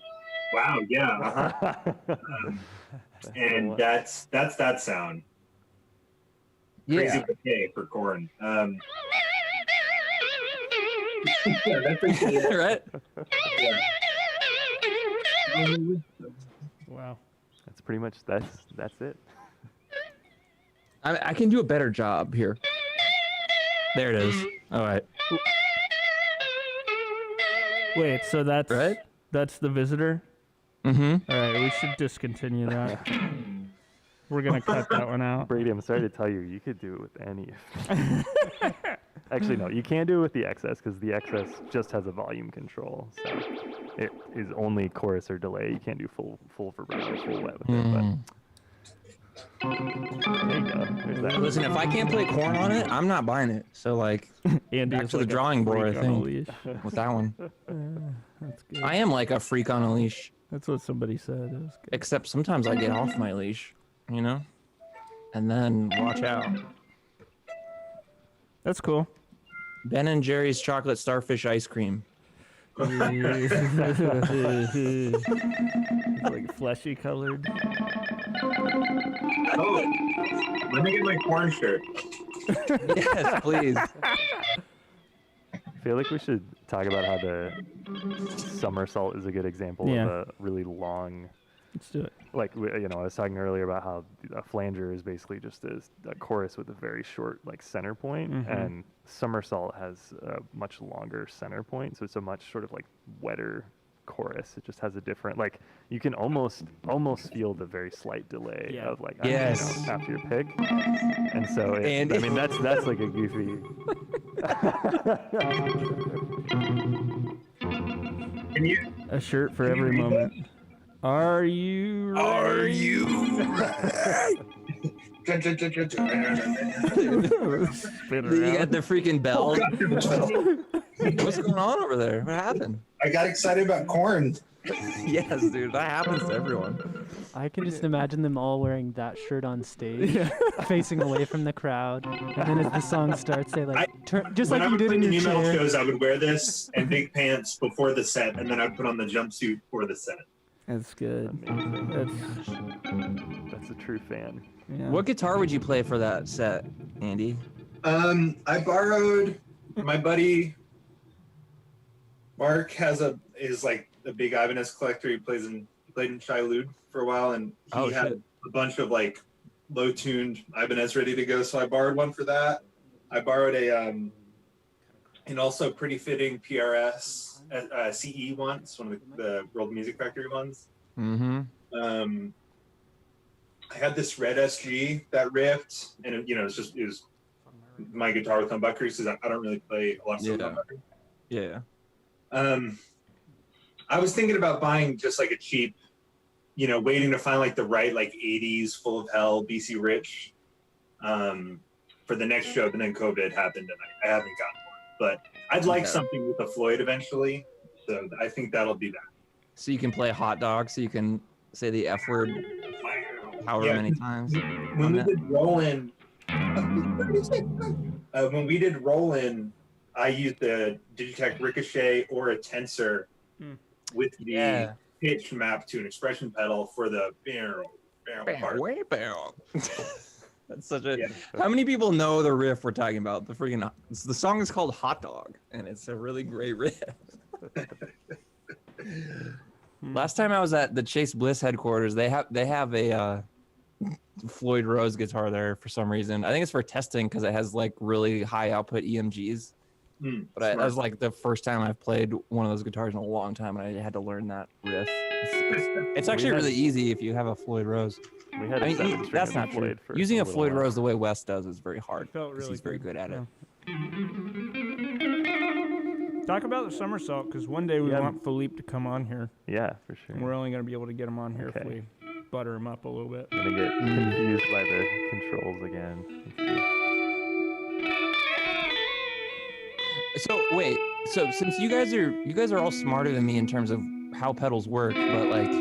Wow, yeah. And that's that sound. Crazy with K for corn. Yeah, that's a, right? yeah. Wow. That's pretty much that's it. I can do a better job here. There it is. All right. Wait, so that's Right? that's the visitor? Mm-hmm. All right, we should discontinue that. We're gonna cut that one out. Brady, I'm sorry to tell you, you could do it with any. Actually, no, you can't do it with the XS because the XS just has a volume control, so it is only chorus or delay. You can't do full vibrato, full wet with it. But there you go. There's that. Listen, if I can't play corn on it, I'm not buying it. So like, Andy back is to the like a drawing board, I freak on a think, leash. with that one. That's good. I am like a freak on a leash, That's what somebody said. It was good. except sometimes I get off my leash, you know? And then watch out. That's cool. Ben and Jerry's chocolate starfish ice cream. It's like fleshy colored. Oh, let me get my corn shirt. Yes, please. I feel like we should talk about how the somersault is a good example Yeah. of a really long. Let's do it. Like I was talking earlier about how a flanger is basically just a chorus with a very short like center point, and somersault has a much longer center point, so it's a much sort of like wetter chorus. It just has a different like you can almost feel the very slight delay Yeah. of like Yes. after your pick, and so And- I mean that's like a goofy. Can you? A shirt for every moment. Are you ready? Are you ready? Spin You around. got the freaking bell. What's going on over there? What happened? I got excited about corn. Yes, dude, that happens to everyone. I can just imagine them all wearing that shirt on stage, facing away from the crowd, and then as the song starts, they like turn just When like I you would did in play your new metal chair. shows, I would wear this and big pants before the set, and then I'd put on the jumpsuit for the set. That's good. Amazing. That's That's a true fan. yeah. What guitar would you play for that set, Andy? I borrowed my buddy Mark is like a big Ibanez collector. He played in Shiloh for a while, and he had shit. a bunch of like low tuned Ibanez ready to go. So I borrowed one for that. I borrowed an also pretty fitting PRS CE once, one of the World Music Factory ones. Mm-hmm. I had this red SG that ripped, and it was my guitar with humbuckers because I don't really play a lot of stuff with Yeah. humbuckers. Yeah. I was thinking about buying just like a cheap, waiting to find like the right like 80s Full of Hell BC Rich for the next show, but then COVID happened and I haven't gotten one. But I'd like Okay. something with a Floyd eventually, so I think that'll be that. So you can play hot dog, so you can say the F word however Yeah. many times. When we that. did Rollin', I used the Digitech Ricochet or a Tensor with the Yeah. pitch map to an expression pedal for the barrel part. Way barrel. That's such a. Yeah. How many people know the riff we're talking about? The song is called Hot Dog, and it's a really great riff. Last time I was at the Chase Bliss headquarters, they have a Floyd Rose guitar there for some reason. I think it's for testing because it has like really high output EMGs. But that was like the first time I've played one of those guitars in a long time, and I had to learn that riff. It's actually really easy if you have a Floyd Rose. We had I a mean, 7-string that's of not true. Floyd for Using a little Floyd while. Rose the way Wes does is very hard. Felt 'cause really he's very good, good at it. Talk about the somersault, because one day we Yeah. want Philippe to come on here. Yeah, for sure. And we're only going to be able to get him on here if Okay. we butter him up a little bit. I'm gonna get confused by the controls again. Let's see. So wait, so since you guys are all smarter than me in terms of how pedals work, but like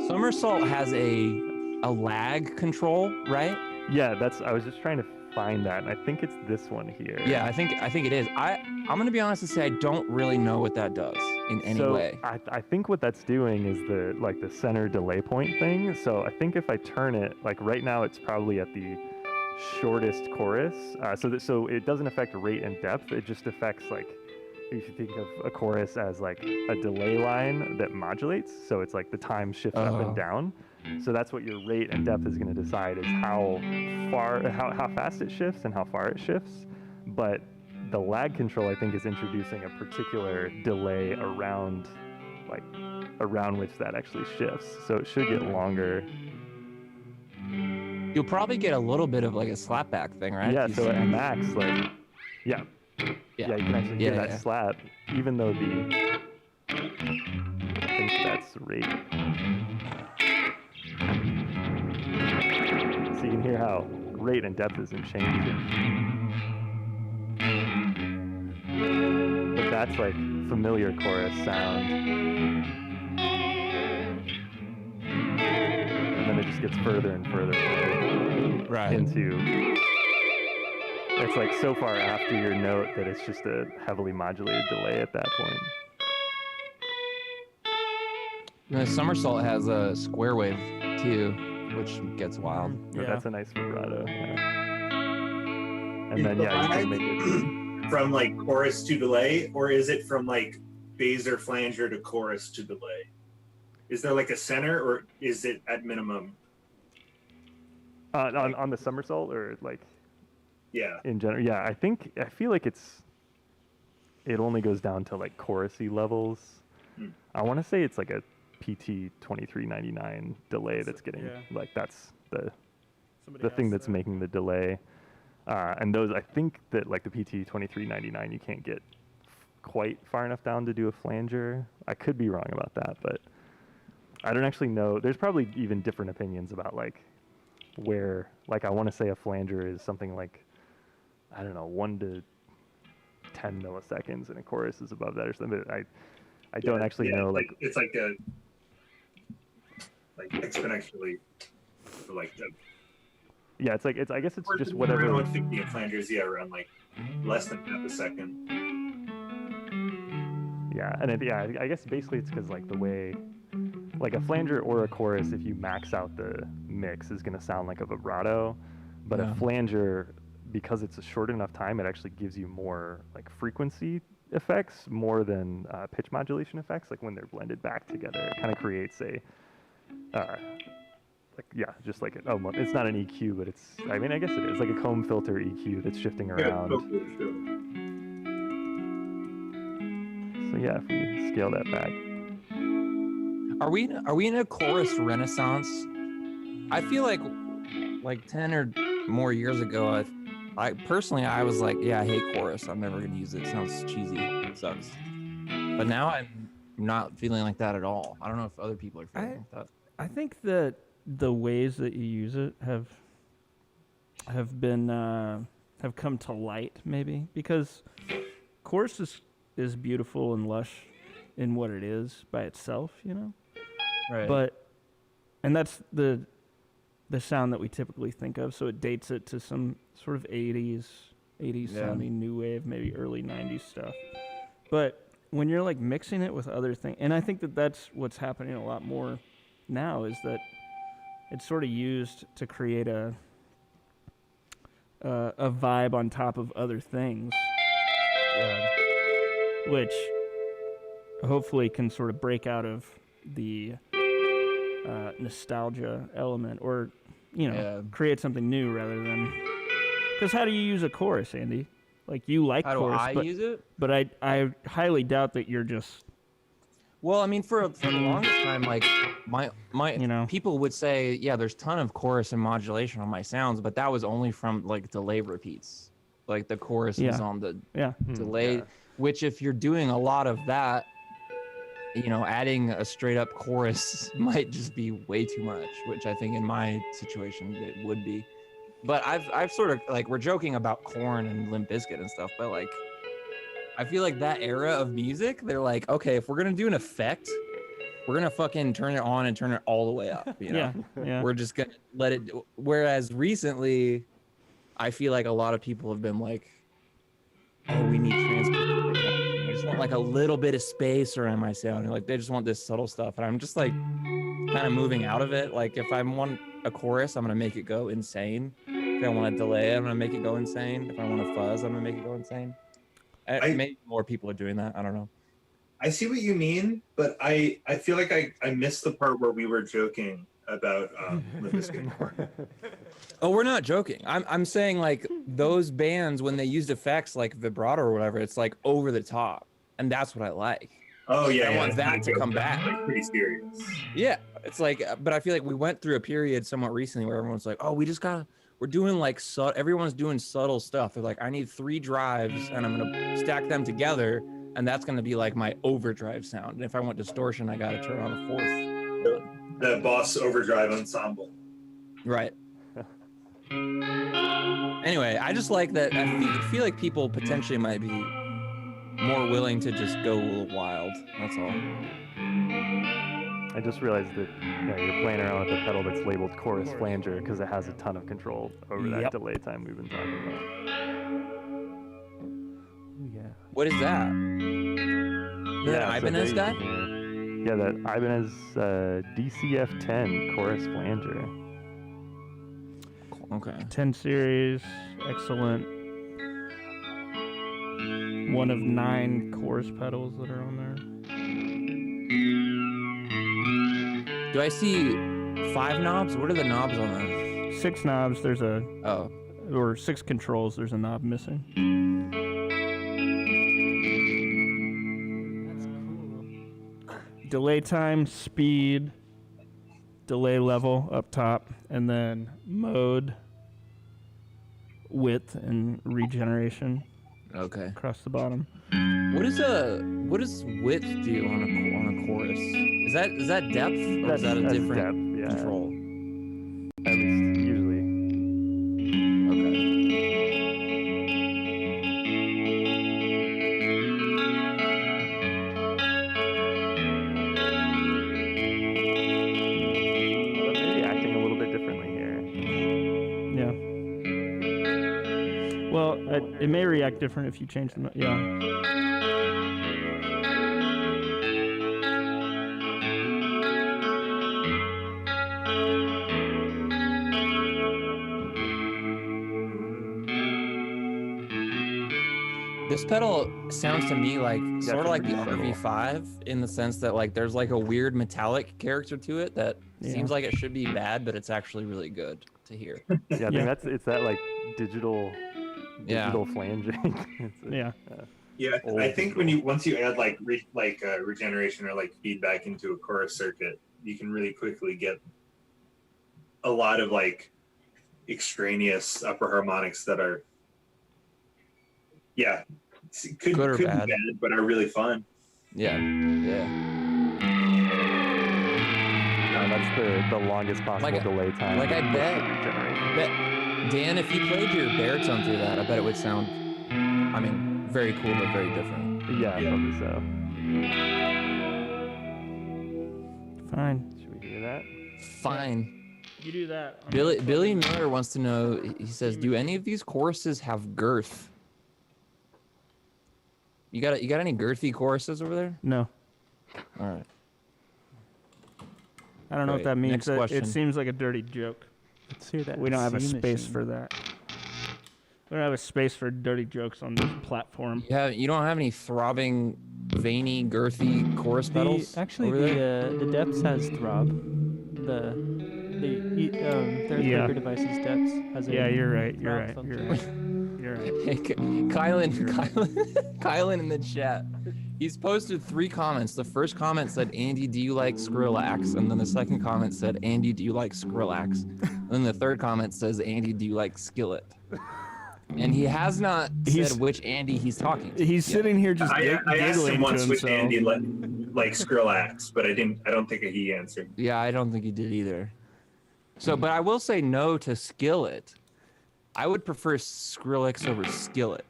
somersault has a lag control, right? Yeah, I was just trying to find that, and I think it's this one here. Yeah, I think it is. I'm gonna be honest and say I don't really know what that does in any way. I think what that's doing is the center delay point thing. So I think if I turn it, like right now it's probably at the shortest chorus. So it doesn't affect rate and depth. It just affects, like, if you think of a chorus as like a delay line that modulates. So it's like the time shifts up and down. So that's what your rate and depth is going to decide, is how fast it shifts and how far it shifts. But the lag control, I think, is introducing a particular delay around which that actually shifts. So it should get longer. You'll probably get a little bit of like a slapback thing, right? Yeah. So at max, like, yeah, you can actually hear that slap, even though I think that's rate. So you can hear how rate and depth isn't changing. But that's like familiar chorus sound. And then it just gets further and further away into... It's like so far after your note that it's just a heavily modulated delay at that point. The somersault has a square wave too, which gets wild. Yeah, that's a nice vibrato. Yeah. And then you can make it from like chorus to delay, or is it from like phaser flanger to chorus to delay? Is there like a center, or is it at minimum? On the somersault, or like? Yeah. In general, yeah. I feel like it only goes down to like chorusy levels. I want to say it's like a PT 2399 delay that's getting like that's the thing that's making the delay. And those, I think that like the PT 2399, you can't get quite far enough down to do a flanger. I could be wrong about that, but I don't actually know. There's probably even different opinions about like where, like, I want to say a flanger is something like, I don't know, 1 to 10 milliseconds, and a chorus is above that or something. But I don't actually know. Like it's like a exponentially, like the. Yeah, it's like I guess it's just whatever. Around 150 in flangers, around like less than half a second. Yeah, and I guess basically it's because like the way, like a flanger or a chorus, if you max out the mix, is going to sound like a vibrato, but a flanger, because it's a short enough time, it actually gives you more like frequency effects more than pitch modulation effects. Like when they're blended back together, it kind of creates a just like it's not an EQ, but it's, I mean, I guess it is like a comb filter EQ that's shifting around. So yeah, if we scale that back. Are we in a chorus renaissance? I feel like 10 or more years ago, I personally was like, yeah, I hate chorus. I'm never gonna use it. It sounds cheesy. It sucks. But now I'm not feeling like that at all. I don't know if other people are feeling like that. I think that the ways that you use it have come to light, maybe, because chorus is beautiful and lush in what it is by itself, you know. Right. And that's the sound that we typically think of. So it dates it to some sort of 80s sounding new wave, maybe early 90s stuff. But when you're like mixing it with other things, and I think that that's what's happening a lot more now, is that it's sort of used to create a vibe on top of other things, which hopefully can sort of break out of the nostalgia element, or create something new rather than. Because how do you use a chorus, Andy? Like, you like chorus, how do I use it? But I highly doubt that you're just. Well, I mean, for the longest time, like my people would say, yeah, there's a ton of chorus and modulation on my sounds, but that was only from like delay repeats. Like the chorus is on the delay, which if you're doing a lot of that, adding a straight up chorus might just be way too much, which I think in my situation it would be. But I've sort of, like, we're joking about Korn and Limp Bizkit and stuff, but like I feel like that era of music, they're like, okay, if we're gonna do an effect, we're gonna fucking turn it on and turn it all the way up. You know? Yeah. We're just gonna let it. Whereas recently, I feel like a lot of people have been like, oh, we need transport. I just want like a little bit of space around my sound. And, like they just want this subtle stuff, and I'm just like kind of moving out of it. Like if I want a chorus, I'm gonna make it go insane. If I want a delay, I'm gonna make it go insane. If I want a fuzz, I'm gonna make it go insane. Maybe more people are doing that. I don't know. I see what you mean, but I feel like I missed the part where we were joking about Limp Bizkit. Oh, we're not joking. I'm saying like those bands when they used effects like vibrato or whatever, it's like over the top, and that's what I like. Oh yeah, I want that to come back. Like pretty serious. Yeah, it's like, but I feel like we went through a period somewhat recently where everyone's like, oh, we're doing like everyone's doing subtle stuff. They're like, I need 3 drives and I'm gonna stack them together, and that's gonna be like my overdrive sound. And if I want distortion, I gotta turn on a 4th. The Boss Overdrive Ensemble. Right. Anyway, I just like that. I feel like people potentially might be more willing to just go a little wild. That's all. I just realized that you're playing around with a pedal that's labeled chorus flanger because it has a ton of control over that delay time we've been talking about. Ooh, yeah. What is that? Is that an Ibanez guy? Yeah, that Ibanez DCF10 chorus flanger. Okay. 10 series, excellent. One of 9 chorus pedals that are on there. Do I see 5 knobs? What are the knobs on that? 6 knobs, there's Oh. or 6 controls, there's a knob missing. That's cool. Delay time, speed, delay level up top, and then mode, width, and regeneration Okay. across the bottom. What does width do on a chorus? Is that depth or is that a That's different depth, yeah. control? At least usually. Well, that may be acting a little bit differently here. Yeah. Well, it may react different if you change the yeah. This pedal sounds to me like sort of like the Definitely RV5 in the sense that like there's like a weird metallic character to it that seems like it should be bad, but it's actually really good to hear. Yeah, I think it's that like digital flanging. Yeah, I think once you add like regeneration or like feedback into a chorus circuit, you can really quickly get a lot of like extraneous upper harmonics that are could be bad, but are really fun. Yeah. No, that's the longest possible delay time. Like I bet generation. Dan, if you played your baritone through that, I bet it would sound, I mean, very cool but very different. Yeah, probably so. Fine. Should we hear that? Fine. You do that. Billy Miller wants to know, he says, do any of these choruses have girth? You got any girthy choruses over there? No. All right. I don't know what that means. Next question. It seems like a dirty joke. Let's hear that. We don't have a C space machine. for that. We don't have a space for dirty jokes on this platform. You don't have any throbbing, veiny, girthy chorus pedals? The Depths has throb. Their speaker device's Depths has a You're right. throb function. You're right. Hey, Kylan in the chat. He's posted 3 comments. The first comment said, Andy, do you like Skrillex? And then the second comment said, Andy, do you like Skrillex? And then the third comment says, Andy, do you like Skillet? And he has not said which Andy he's talking to. He's sitting here just I asked giggling him once to which himself. Andy like Skrillex, but I don't think he answered. Yeah, I don't think he did either. So, but I will say no to Skillet. I would prefer Skrillex over Skillet.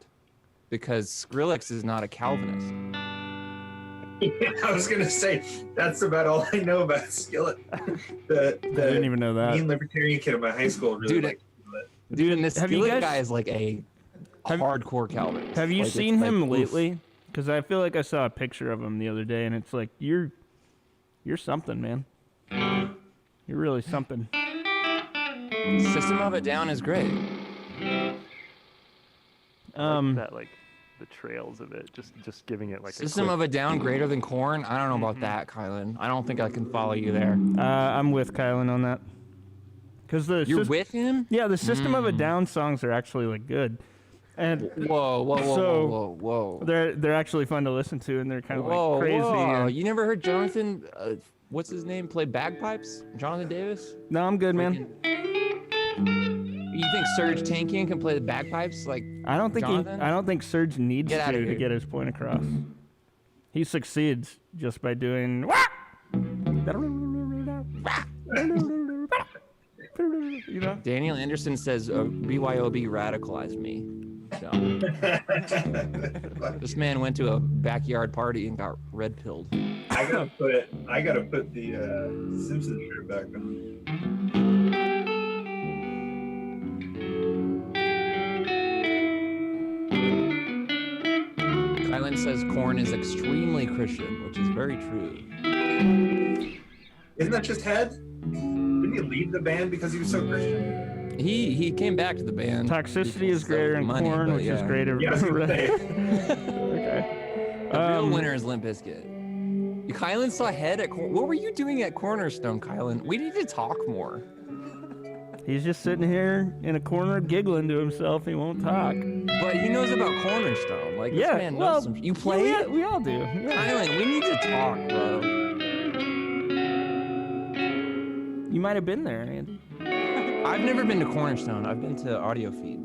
because Skrillex is not a Calvinist. I was gonna say that's about all I know about Skillet. I didn't even know that. mean libertarian kid in my high school really Dude, liked Skillet. Dude, and this Have you Skillet guys- guy is like a hardcore Calvinist. Have you Like, it's seen like, him oof. lately? Because I feel like I saw a picture of him the other day, and it's like you're something, man. You're really something. System of a Down is great. That like the trails of it, just giving it like System of a Down greater than Korn? I don't know about that, Kylan. I don't think I can follow you there. I'm with Kylan on that. Because You're with him? Yeah, the System of a Down songs are actually like good, and Whoa. they're actually fun to listen to, and they're kind of like crazy. Whoa. and- You never heard Jonathan, what's his name, play bagpipes? Jonathan Davis? No, I'm good, man. You think Serge Tankian can play the bagpipes? Like, I don't think Serge needs Get outta to here. get his point across. He succeeds just by doing. You know? Daniel Anderson says BYOB radicalized me. So, this man went to a backyard party and got red pilled. I gotta put the Simpsons shirt back on. Kylan says Korn is extremely Christian, which is very true. Isn't that just Head? Didn't he leave the band because he was so Christian? He came back to the band. Toxicity is greater in money, Korn, but which is yeah. greater. Yeah, I was gonna say. Okay. The real winner is Limp Bizkit. Kylan saw Head at What were you doing at Cornerstone, Kylan? We need to talk more. He's just sitting here in a corner giggling to himself. He won't talk. But he knows about Cornerstone. Like, this Yeah, man knows well, some. You play yeah, it? we all do. Yeah. Kylan, we need to talk, bro. You might have been there, Andy. I've never been to Cornerstone. I've been to Audio Feed.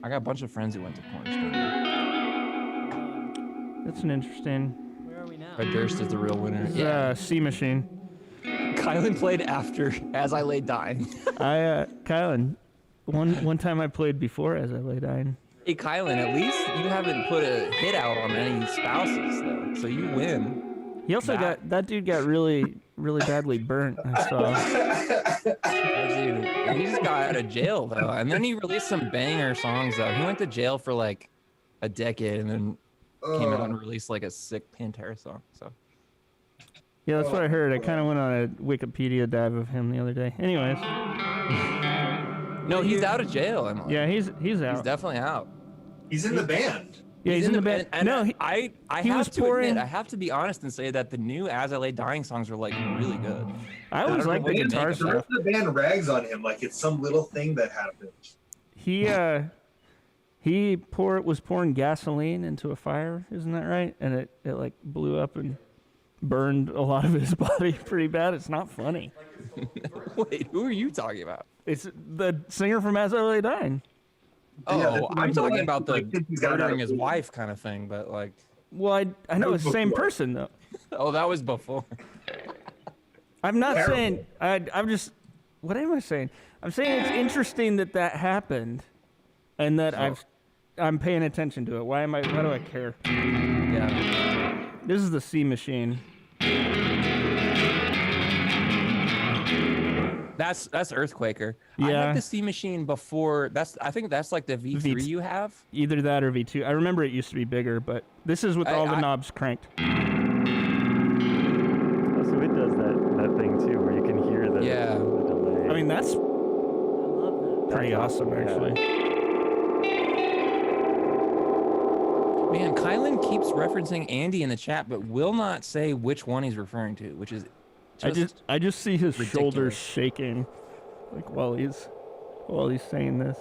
I got a bunch of friends who went to Cornerstone. That's an interesting. Where are we now? Fred Durst is the real winner. C Machine. Kylan played after As I Lay Dying. Kylan, one time I played before As I Lay Dying. Hey, Kylan, at least you haven't put a hit out on any spouses, though. So you win. He also that dude got really badly burnt. I saw. Dude, he just got out of jail, though. And then he released some banger songs, though. He went to jail for like a decade and then came out and released like a sick Pantera song. So. Yeah, that's what I heard. I kind of went on a Wikipedia dive of him the other day. Anyways. No, he's out of jail, Emily. Yeah, he's out. He's definitely out. He's in the band. Yeah, he's in the band. And No, I he have was to pouring- admit, I have to be honest and say that the new As I Lay Dying songs are like really good. I always don't know like what the you guitar make of The stuff. rest of the band rags on him like it's some little thing that happened. He was pouring gasoline into a fire, isn't that right? And it like blew up and burned a lot of his body pretty bad. It's not funny. Wait, who are you talking about? It's the singer from As I Lay Dying. Oh, Yeah, that's I'm what talking like- about the like, he's got murdering out his of- wife kind of thing, but like, Well, I know That it's the was same before. person though. oh, that was before. I'm not Terrible. saying. I'm just. What am I saying? I'm saying it's interesting that happened, and that I'm paying attention to it. Why do I care? Yeah. This is the C Machine. That's Earthquaker. I Yeah. had the C Machine before. I think that's like the V3 V- you have. Either that or V2. I remember it used to be bigger, but this is with all the I- knobs cranked. Oh, so it does that thing too, where you can hear the delay. I mean, that's I love that. pretty awesome, yeah. actually. Man, Kylan keeps referencing Andy in the chat, but will not say which one he's referring to, which is I just see his shoulders ridiculous. shaking, like while he's saying this.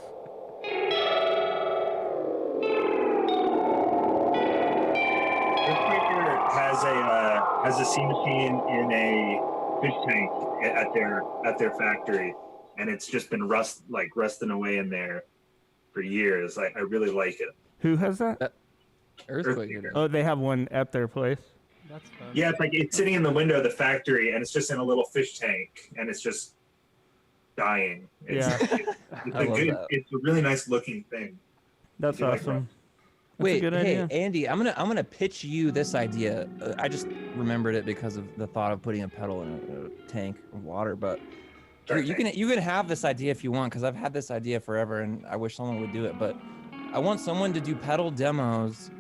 Earthquaker has a C machine in a fish tank at their factory, and it's just been rusting away in there for years. I really like it. Who has that? Earthquaker. Oh, they have one at their place. That's fun. Yeah, it's sitting in the window of the factory, and it's just in a little fish tank, and it's just dying. It's, Yeah. it's I love that. it's a really nice looking thing. That's You like awesome. That's a Wait, good hey idea. Andy, I'm gonna pitch you this idea. I just remembered it because of the thought of putting a pedal in a tank of water. But here, Dark tank. you can have this idea if you want, because I've had this idea forever, and I wish someone would do it. But I want someone to do pedal demos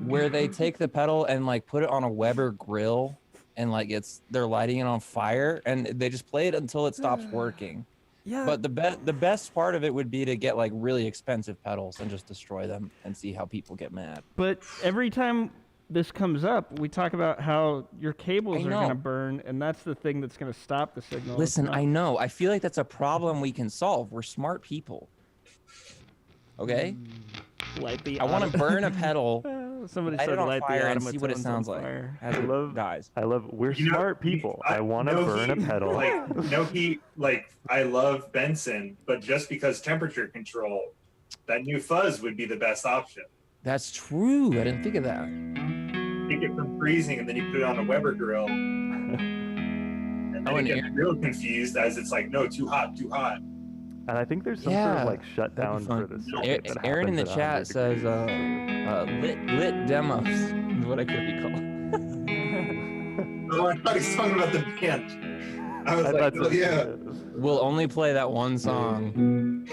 where they take the pedal and like put it on a Weber grill, and like they're lighting it on fire, and they just play it until it stops working. Yeah. But the best part of it would be to get like really expensive pedals and just destroy them and see how people get mad. But every time this comes up, we talk about how your cables I are going to know. burn, and that's the thing that's going to stop the signal. Listen, It's not- I know. I feel like that's a problem we can solve. We're smart people. Okay? light the I want to burn a pedal, Somebody light said it on light fire, the and see what it automatones sounds on like fire. as I it love- dies. We're You know, smart people. I want to no burn a heat, pedal. Like no heat. Like I love Benson, but just because temperature control, that new fuzz would be the best option. That's true. I didn't think of that. Take it from freezing, and then you put it on a Weber grill, and then Oh, and you get real confused as it's like, no, too hot, too hot. And I think there's some sort Yeah, of like shutdown fun. for the circuit that Aaron in the happens at chat 100 says degrees. lit demos is what I could be called. Oh, I thought he was talking about the band. I was like, That's oh what- yeah. We'll only play that one song.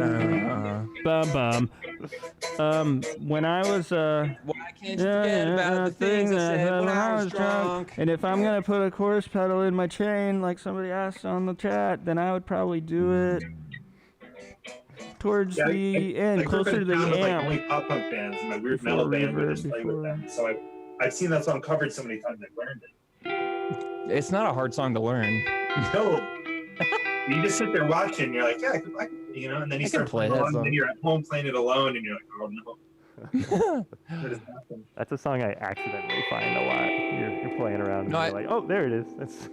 If I'm when I was Why can't you forget about the things I said when I was drunk? and if I'm gonna put a chorus pedal in my chain, like somebody asked on the chat, then I would probably do it towards Yeah, the I end, grew up closer to in the a town with, like, amp. only pop punk bands, and my weird Before metal band would reverb, just play with before- them. So I've seen that song covered so many times I learned it. It's not a hard song to learn. No. You just sit there watching, you're like, yeah, and then you I can start play playing that along, song. and then you're at home playing it alone, and you're like, oh no. What just happened? That's a song I accidentally find a lot. You're playing around and No, you're like, oh, there it is. It's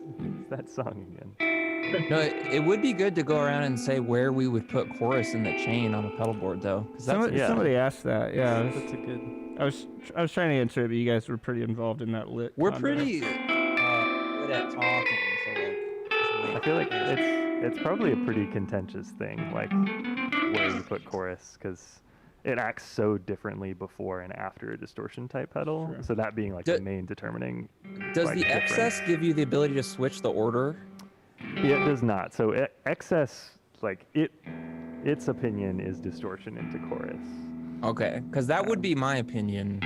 that song again. No, it would be good to go around and say where we would put chorus in the chain on a pedal board, though. 'Cause that's, yeah. Somebody asked that. Yeah, That's a good. I was trying to answer it, but you guys were pretty involved in that lit. we're convo. pretty good at talking, so like. I feel like it's probably a pretty contentious thing, like where you put chorus, because it acts so differently before and after a distortion type pedal. Sure. So that being like Do- the main determining. Does like, the difference. excess give you the ability to switch the order? Yeah, it does not. So excess, like its opinion is distortion into chorus. Okay, because that would be my opinion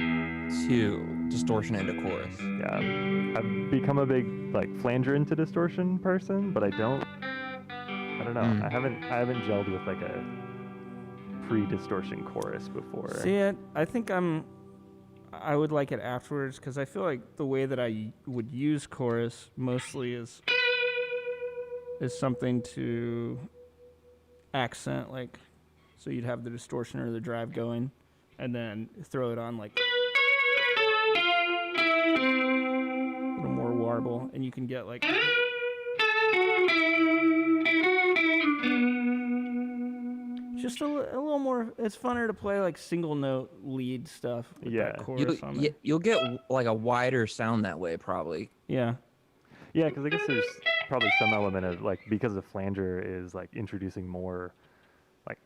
too. Distortion into chorus. Yeah, I've become a big like flanger into distortion person, but I don't know. Mm. I haven't gelled with like a pre-distortion chorus before. See, I think I would like it afterwards because I feel like the way that I would use chorus mostly is something to accent, like, so you'd have the distortion or the drive going, and then throw it on like a little more warble, and you can get like. Just a little more. It's funner to play like single note lead stuff. With Yeah. that chorus on there. You'll get like a wider sound that way, probably. Yeah. Yeah, because I guess there's probably some element of like because the flanger is like introducing more like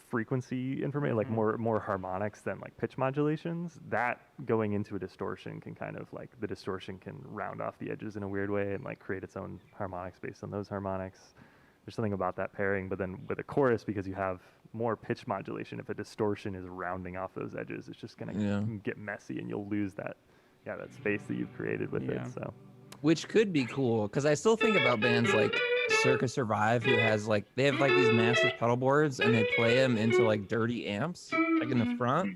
frequency information, like more harmonics than like pitch modulations. That going into a distortion can kind of like the distortion can round off the edges in a weird way and like create its own harmonics based on those harmonics. There's something about that pairing, but then with a chorus, because you have more pitch modulation, if a distortion is rounding off those edges, it's just gonna get messy, and you'll lose that space that you've created with it. So, Which could be cool, because I still think about bands like Circa Survive, who has like they have like these massive pedal boards, and they play them into like dirty amps, like in the front,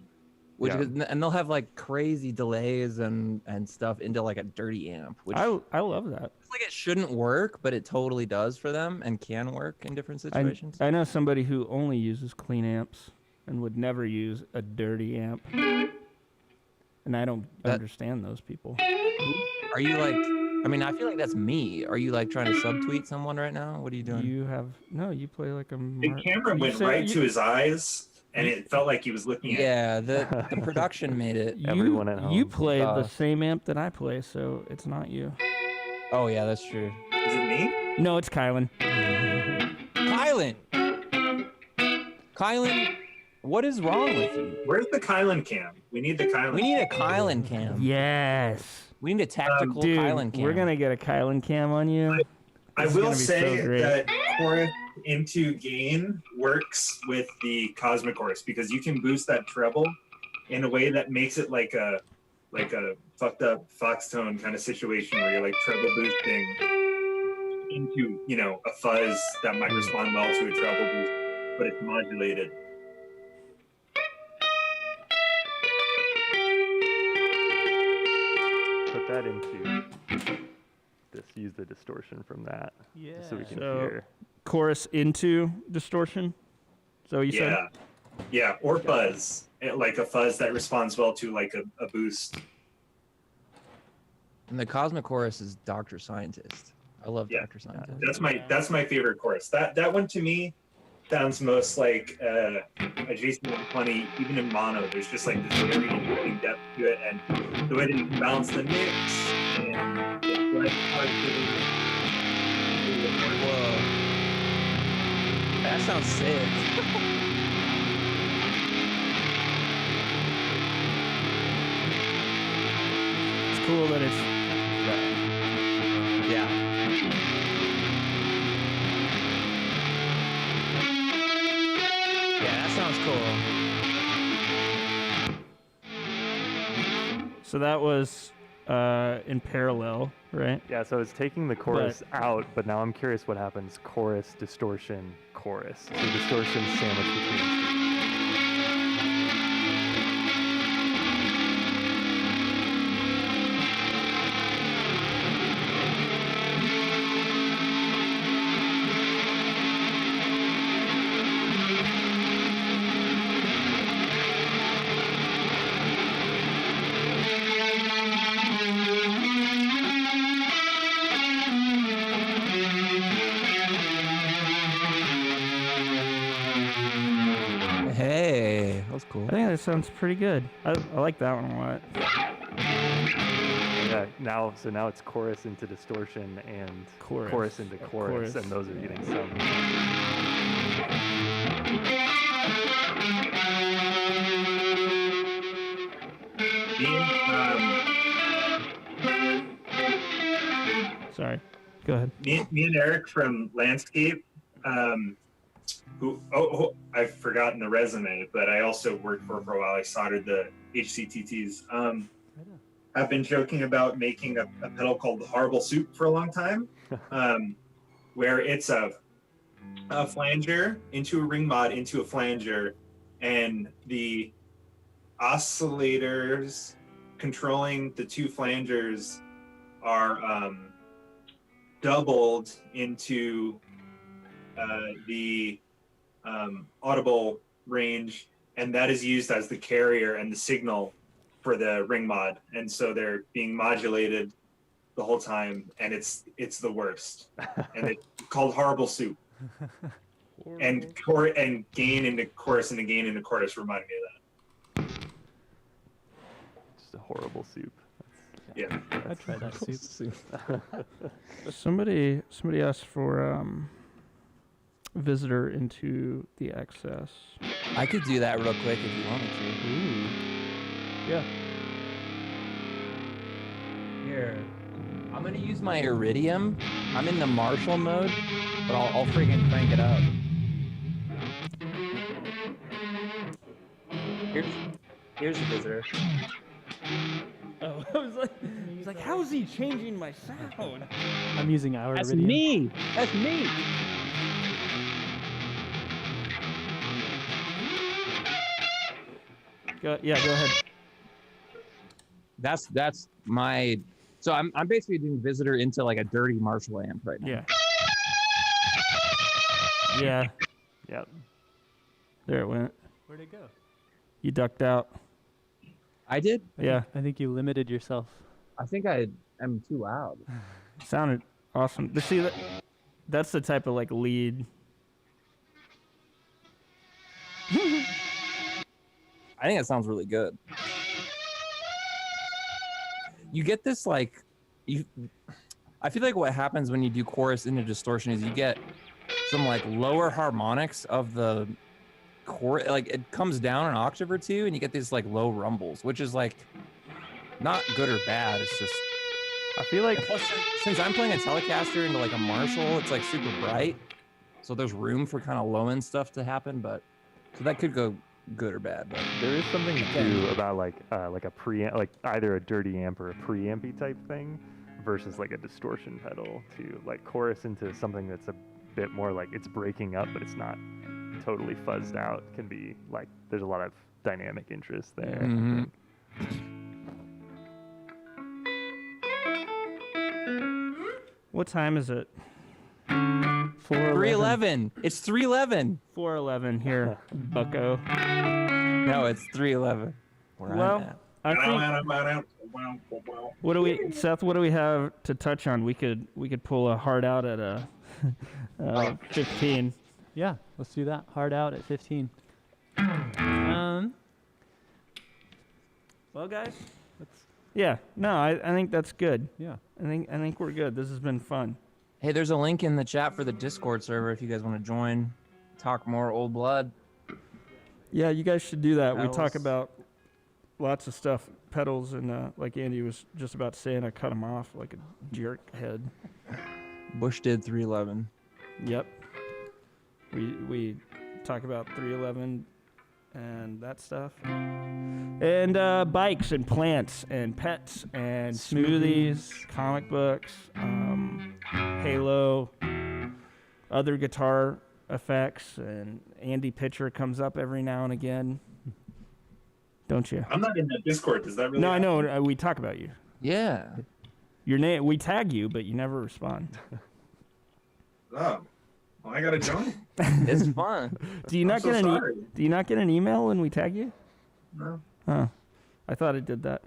which Yeah. is, and they'll have like crazy delays and stuff into like a dirty amp, which I love that. it's like it shouldn't work, but it totally does for them and can work in different situations. I know somebody who only uses clean amps and would never use a dirty amp. And I don't understand those people. Are you like? I mean, I feel like that's me. Are you like trying to subtweet someone right now? What are you doing? You play like a The camera went right to his eyes, and it felt like he was looking at. Yeah, the production made it. Everyone at home. You play the Uh, same amp that I play, so it's not you. Oh yeah, that's true. Is it me? No, it's Kylan. Kylan! Kylan. Kylan, what is wrong with you? Where's the Kylan cam? We need the Kylan. We need a Kylan cam. Yes. We need a tactical Dude, Kylan cam. we're gonna get a Kylan cam on you. I This is will gonna be so say great. that chorus into gain works with the Cosmic Chorus because you can boost that treble in a way that makes it like a fucked up Foxtone kind of situation where you're like treble boosting into, you know, a fuzz that might respond well to a treble boost, but it's modulated. Put that into this. Use the distortion from that. Yeah. Just so we can So- hear. Chorus into distortion. So you said. Yeah, or fuzz. Like a fuzz that responds well to like a boost. And the Cosmic Chorus is Dr. Scientist. I love Yeah. Dr. Scientist. That's my favorite chorus. That one to me sounds most like a Jason 120, even in mono. There's just like this very interesting depth to it, and the way that you can balance the mix and it's like Whoa. That sounds sick. It's cool that it's. Yeah. Yeah, that sounds cool. So that was in parallel, right? Yeah, so it's taking the chorus out, but now I'm curious what happens. Chorus, distortion, chorus. So distortion sandwiched between the two. Hey, that was cool. I think that sounds pretty good. I like that one a lot. Yeah, now it's chorus into distortion and Chorus. into Chorus. chorus, and those are getting some. Sorry. Go ahead. Me and Eric from Landscape, I've forgotten the resume, but I also worked for a while. I soldered the HCTTs. I've been joking about making a pedal called the Horrible Soup for a long time, where it's a flanger into a ring mod into a flanger, and the oscillators controlling the two flangers are doubled into the audible range, and that is used as the carrier and the signal for the ring mod, and so they're being modulated the whole time, and it's the worst. And it's called Horrible Soup. And gain into chorus and the gain into chorus remind me of Just a horrible soup. that. Yeah. I tried that soup. Somebody asked for visitor into the excess. I could do that real quick if you wanted to. Ooh. Yeah. Here. I'm gonna use my Iridium. I'm in the Marshall mode, but I'll freaking crank it up. Here's the visitor. Oh, I was like, how is he changing my sound? I'm using our That's Iridium. me. That's me. Go ahead. That's my. So I'm basically doing visitor into like a dirty Marshall amp right now. Yeah. Yeah. Yep. There it went. Where'd it go? You ducked out. I did. Yeah. I think you limited yourself. I think I am too loud. Sounded awesome. But see, that's the type of like lead. I think it sounds really good. You get this like, I feel like what happens when you do chorus into distortion is you get some like lower harmonics of the chord, like it comes down an octave or two, and you get these like low rumbles, which is like not good or bad. It's just I feel like and plus, since I'm playing a Telecaster into like a Marshall, it's like super bright, so there's room for kind of low end stuff to happen. But so that could go good or bad. But there is something too about like a preamp, like either a dirty amp or a preampy type thing, versus like a distortion pedal to like chorus into something that's a bit more like it's breaking up, but it's not totally fuzzed out. Can be like there's a lot of dynamic interest there. Mhm. What time is it? 3:11. It's 3:11. 4:11 here, Bucko. No, it's 3:11. Where Well, I'm at. I think. What do we, Seth? What do we have to touch on? We could pull a hard out at a 15. Yeah, let's do that. Hard out at 15. Well, guys, yeah. No, I think that's good. Yeah. I think we're good. This has been fun. Hey, there's a link in the chat for the Discord server if you guys want to join. Talk more old blood. Yeah, you guys should do that. We talk Pedals. about lots of stuff, pedals, and like Andy was just about to say, and I cut him off like a jerk head. Bush did 3:11. Yep. We talk about 311 and that stuff. And bikes and plants and pets and smoothies, comic books, Halo, other guitar effects, and Andy Pitcher comes up every now and again. Don't you? I'm not in that Discord. Does that really? No, I happen? know. We talk about you. Yeah. Your name. We tag you, but you never respond. Oh, well, I gotta join. It's fun. Do you I'm not so get sorry. Do you not get an email when we tag you? No. Huh. I thought it did that.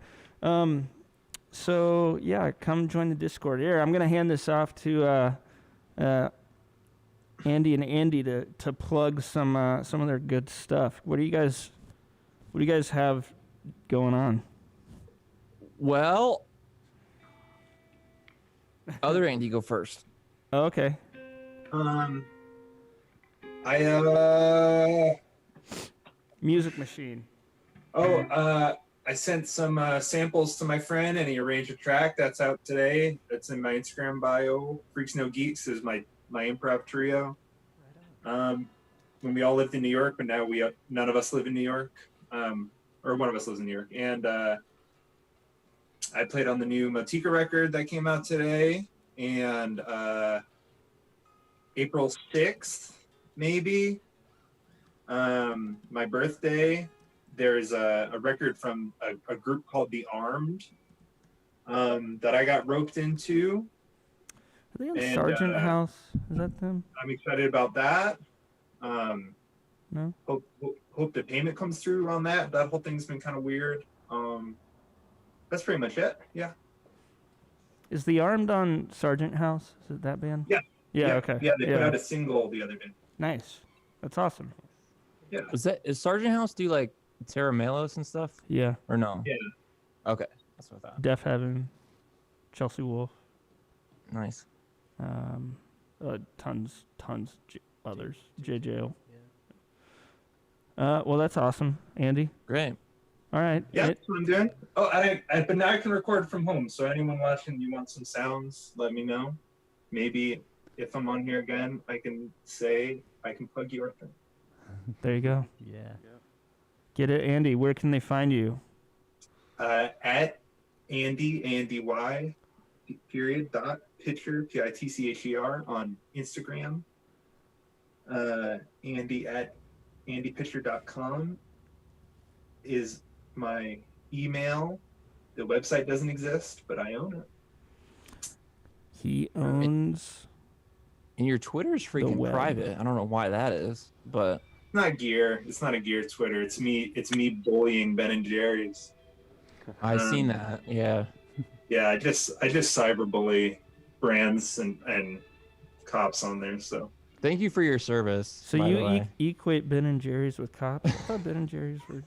So yeah, come join the Discord. Here, I'm gonna hand this off to Andy and Andy to plug some of their good stuff. What do you guys have going on? Well, other Andy, go first. Oh, okay. Music Machine. I sent some samples to my friend, and he arranged a track that's out today. That's in my Instagram bio. Freaks No Geeks is my improv trio. When we all lived in New York, but now none of us live in New York, or one of us lives in New York. And I played on the new Motika record that came out today, and April 6th, maybe, my birthday. There's a record from a group called The Armed that I got roped into. Are they on And, Sergeant House? Is that them? I'm excited about that. No. Hope the payment comes through on that. That whole thing's been kind of weird. That's pretty much it. Yeah. Is The Armed on Sergeant House? Is it that band? Yeah. Yeah. Okay. Yeah, they put out a single the other day. Nice. That's awesome. Yeah. Is Sergeant House do like Terra Melos and stuff? Yeah. Or no? Yeah. Okay. That's what I thought. Deaf Heaven, Chelsea Wolf, Nice. tons others. JJO. Well, that's awesome, Andy. Great. All right. Yeah, that's what I'm doing. Oh, but now I can record from home. So anyone watching, you want some sounds, let me know. Maybe if I'm on here again, I can plug your thing. There you go. Yeah. Get it, Andy. Where can they find you? At Andy Y period dot Pitcher Pitcher on Instagram. Andy at andypitcher.com is my email. The website doesn't exist, but I own it. He owns. And your Twitter's freaking web. private. I don't know why that is, but It's not gear. It's not a gear Twitter. It's me bullying Ben and Jerry's. I've seen that. Yeah. Yeah, I just cyberbully brands and cops on there. So Thank you for your service. So by the you way. equate Ben and Jerry's with cops? I thought Ben and Jerry's were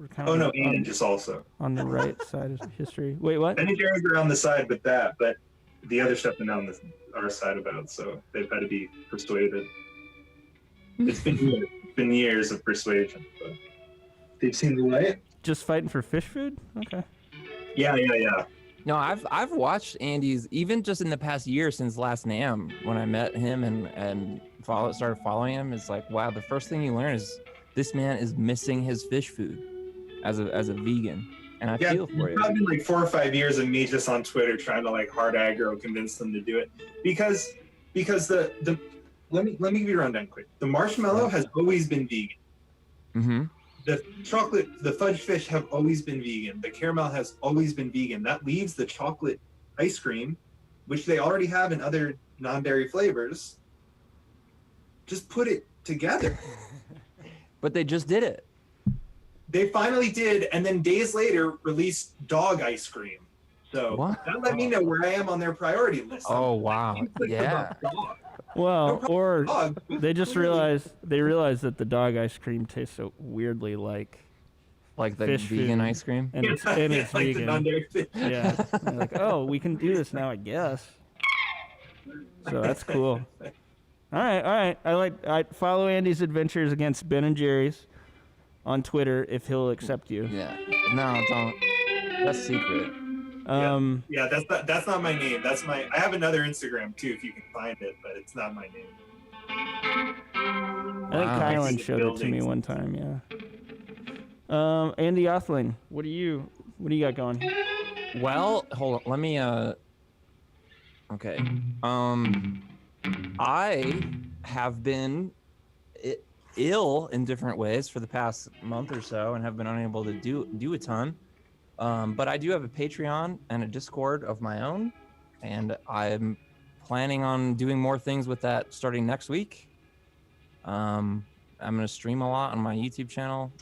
kind oh of no, and just also on the right side of history. Wait, what? Ben and Jerry's are on the side with that, but the other stuff been on our side about, so they've had to be persuaded. It's been years of persuasion, but they've seen the light. Just fighting for fish food? Okay. Yeah. No, I've watched Andy's even just in the past year since last NAMM when I met him and started following him. It's like, wow, the first thing you learn is this man is missing his fish food as a vegan, and I feel for you. It's been like 4 or 5 years of me just on Twitter trying to like hard aggro convince them to do it because the let me give you a rundown quick. The marshmallow has always been vegan. Mm-hmm. The chocolate, the fudge fish have always been vegan. The caramel has always been vegan. That leaves the chocolate ice cream, which they already have in other non-dairy flavors. Just put it together. But they just did it. They finally did, and then days later released dog ice cream. So What? that let me know where I am on their priority list. Oh wow, yeah. Well, or Dog. they just realized that the dog ice cream tastes so weirdly like Like the fish vegan food. ice cream. and it's like the vegan. non-dairy fish. Yeah. They're like, oh, we can do this now, I guess. So that's cool. All right. I follow Andy's adventures against Ben and Jerry's on Twitter if he'll accept you. Yeah. No, don't. That's secret. Yeah, that's not my name. I have another Instagram too if you can find it, but it's not my name. I think Wow. Kylan showed it to me one time. Yeah. Andy Othling, what do you got going? Well, hold on. Let me. Okay. I have been ill in different ways for the past month or so, and have been unable to do a ton. But I do have a Patreon and a Discord of my own, and I'm planning on doing more things with that starting next week. I'm gonna stream a lot on my YouTube channel.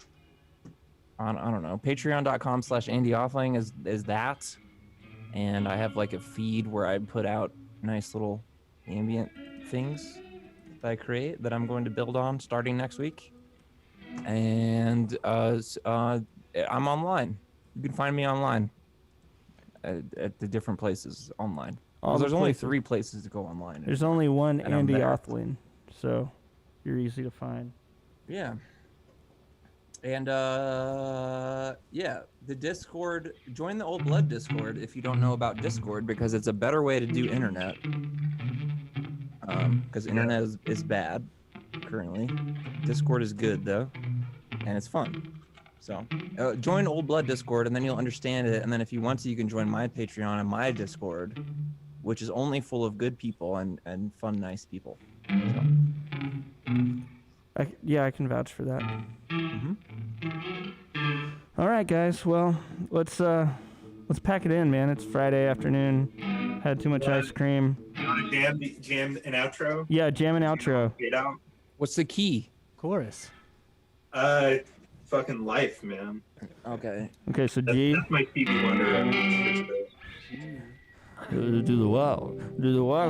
I don't know, patreon.com/Andy Offling is that, and I have like a feed where I put out nice little ambient things that I create that I'm going to build on starting next week. And I'm online. You can find me online at the different places online. All There's the only places. 3 places to go online. There's only one And I'm Andy there. Othling, so you're easy to find. Yeah. And yeah, the Discord, join the Old Blood Discord if you don't know about Discord, because it's a better way to do internet. Because internet is bad currently. Discord is good though, and it's fun. So join Old Blood Discord, and then you'll understand it. And then if you want to, you can join my Patreon and my Discord, which is only full of good people and fun, nice people. So, I can vouch for that. mhm. All right, guys. Well, let's pack it in, man. It's Friday afternoon. Had too much ice cream. You want to jam an outro? Yeah, jam and outro. Get out. What's the key? Chorus. Fucking life, man. Okay. Okay, so That's, G. that's my Stevie Wonder. Do the wow. Do the wow.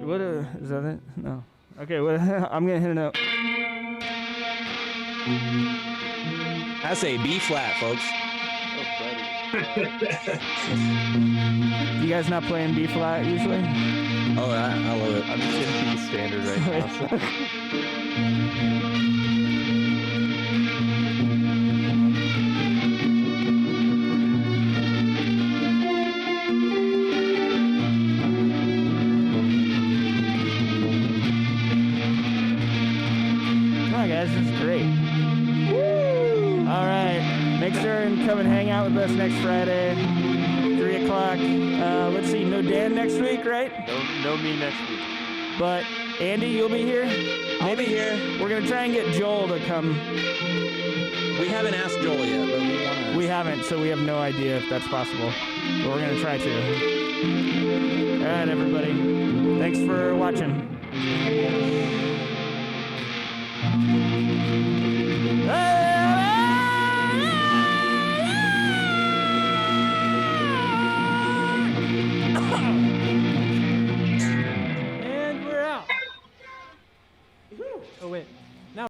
What is that it? No. Okay, what, I'm gonna hit a note. That's a B flat, folks. You guys not playing B flat usually? Oh, I love it. I'm just in B standard right now. So. Come on, guys, this is great. All right, make sure and come and hang out with us next Friday, 3 o'clock. Let's see, no Dan next week, right? No me next week. But Andy, you'll be here. I'll be here. We're gonna try and get Joel to come. We haven't asked Joel yet, but we want to. We haven't, so we have no idea if that's possible. But we're gonna try to. All right, everybody. Thanks for watching.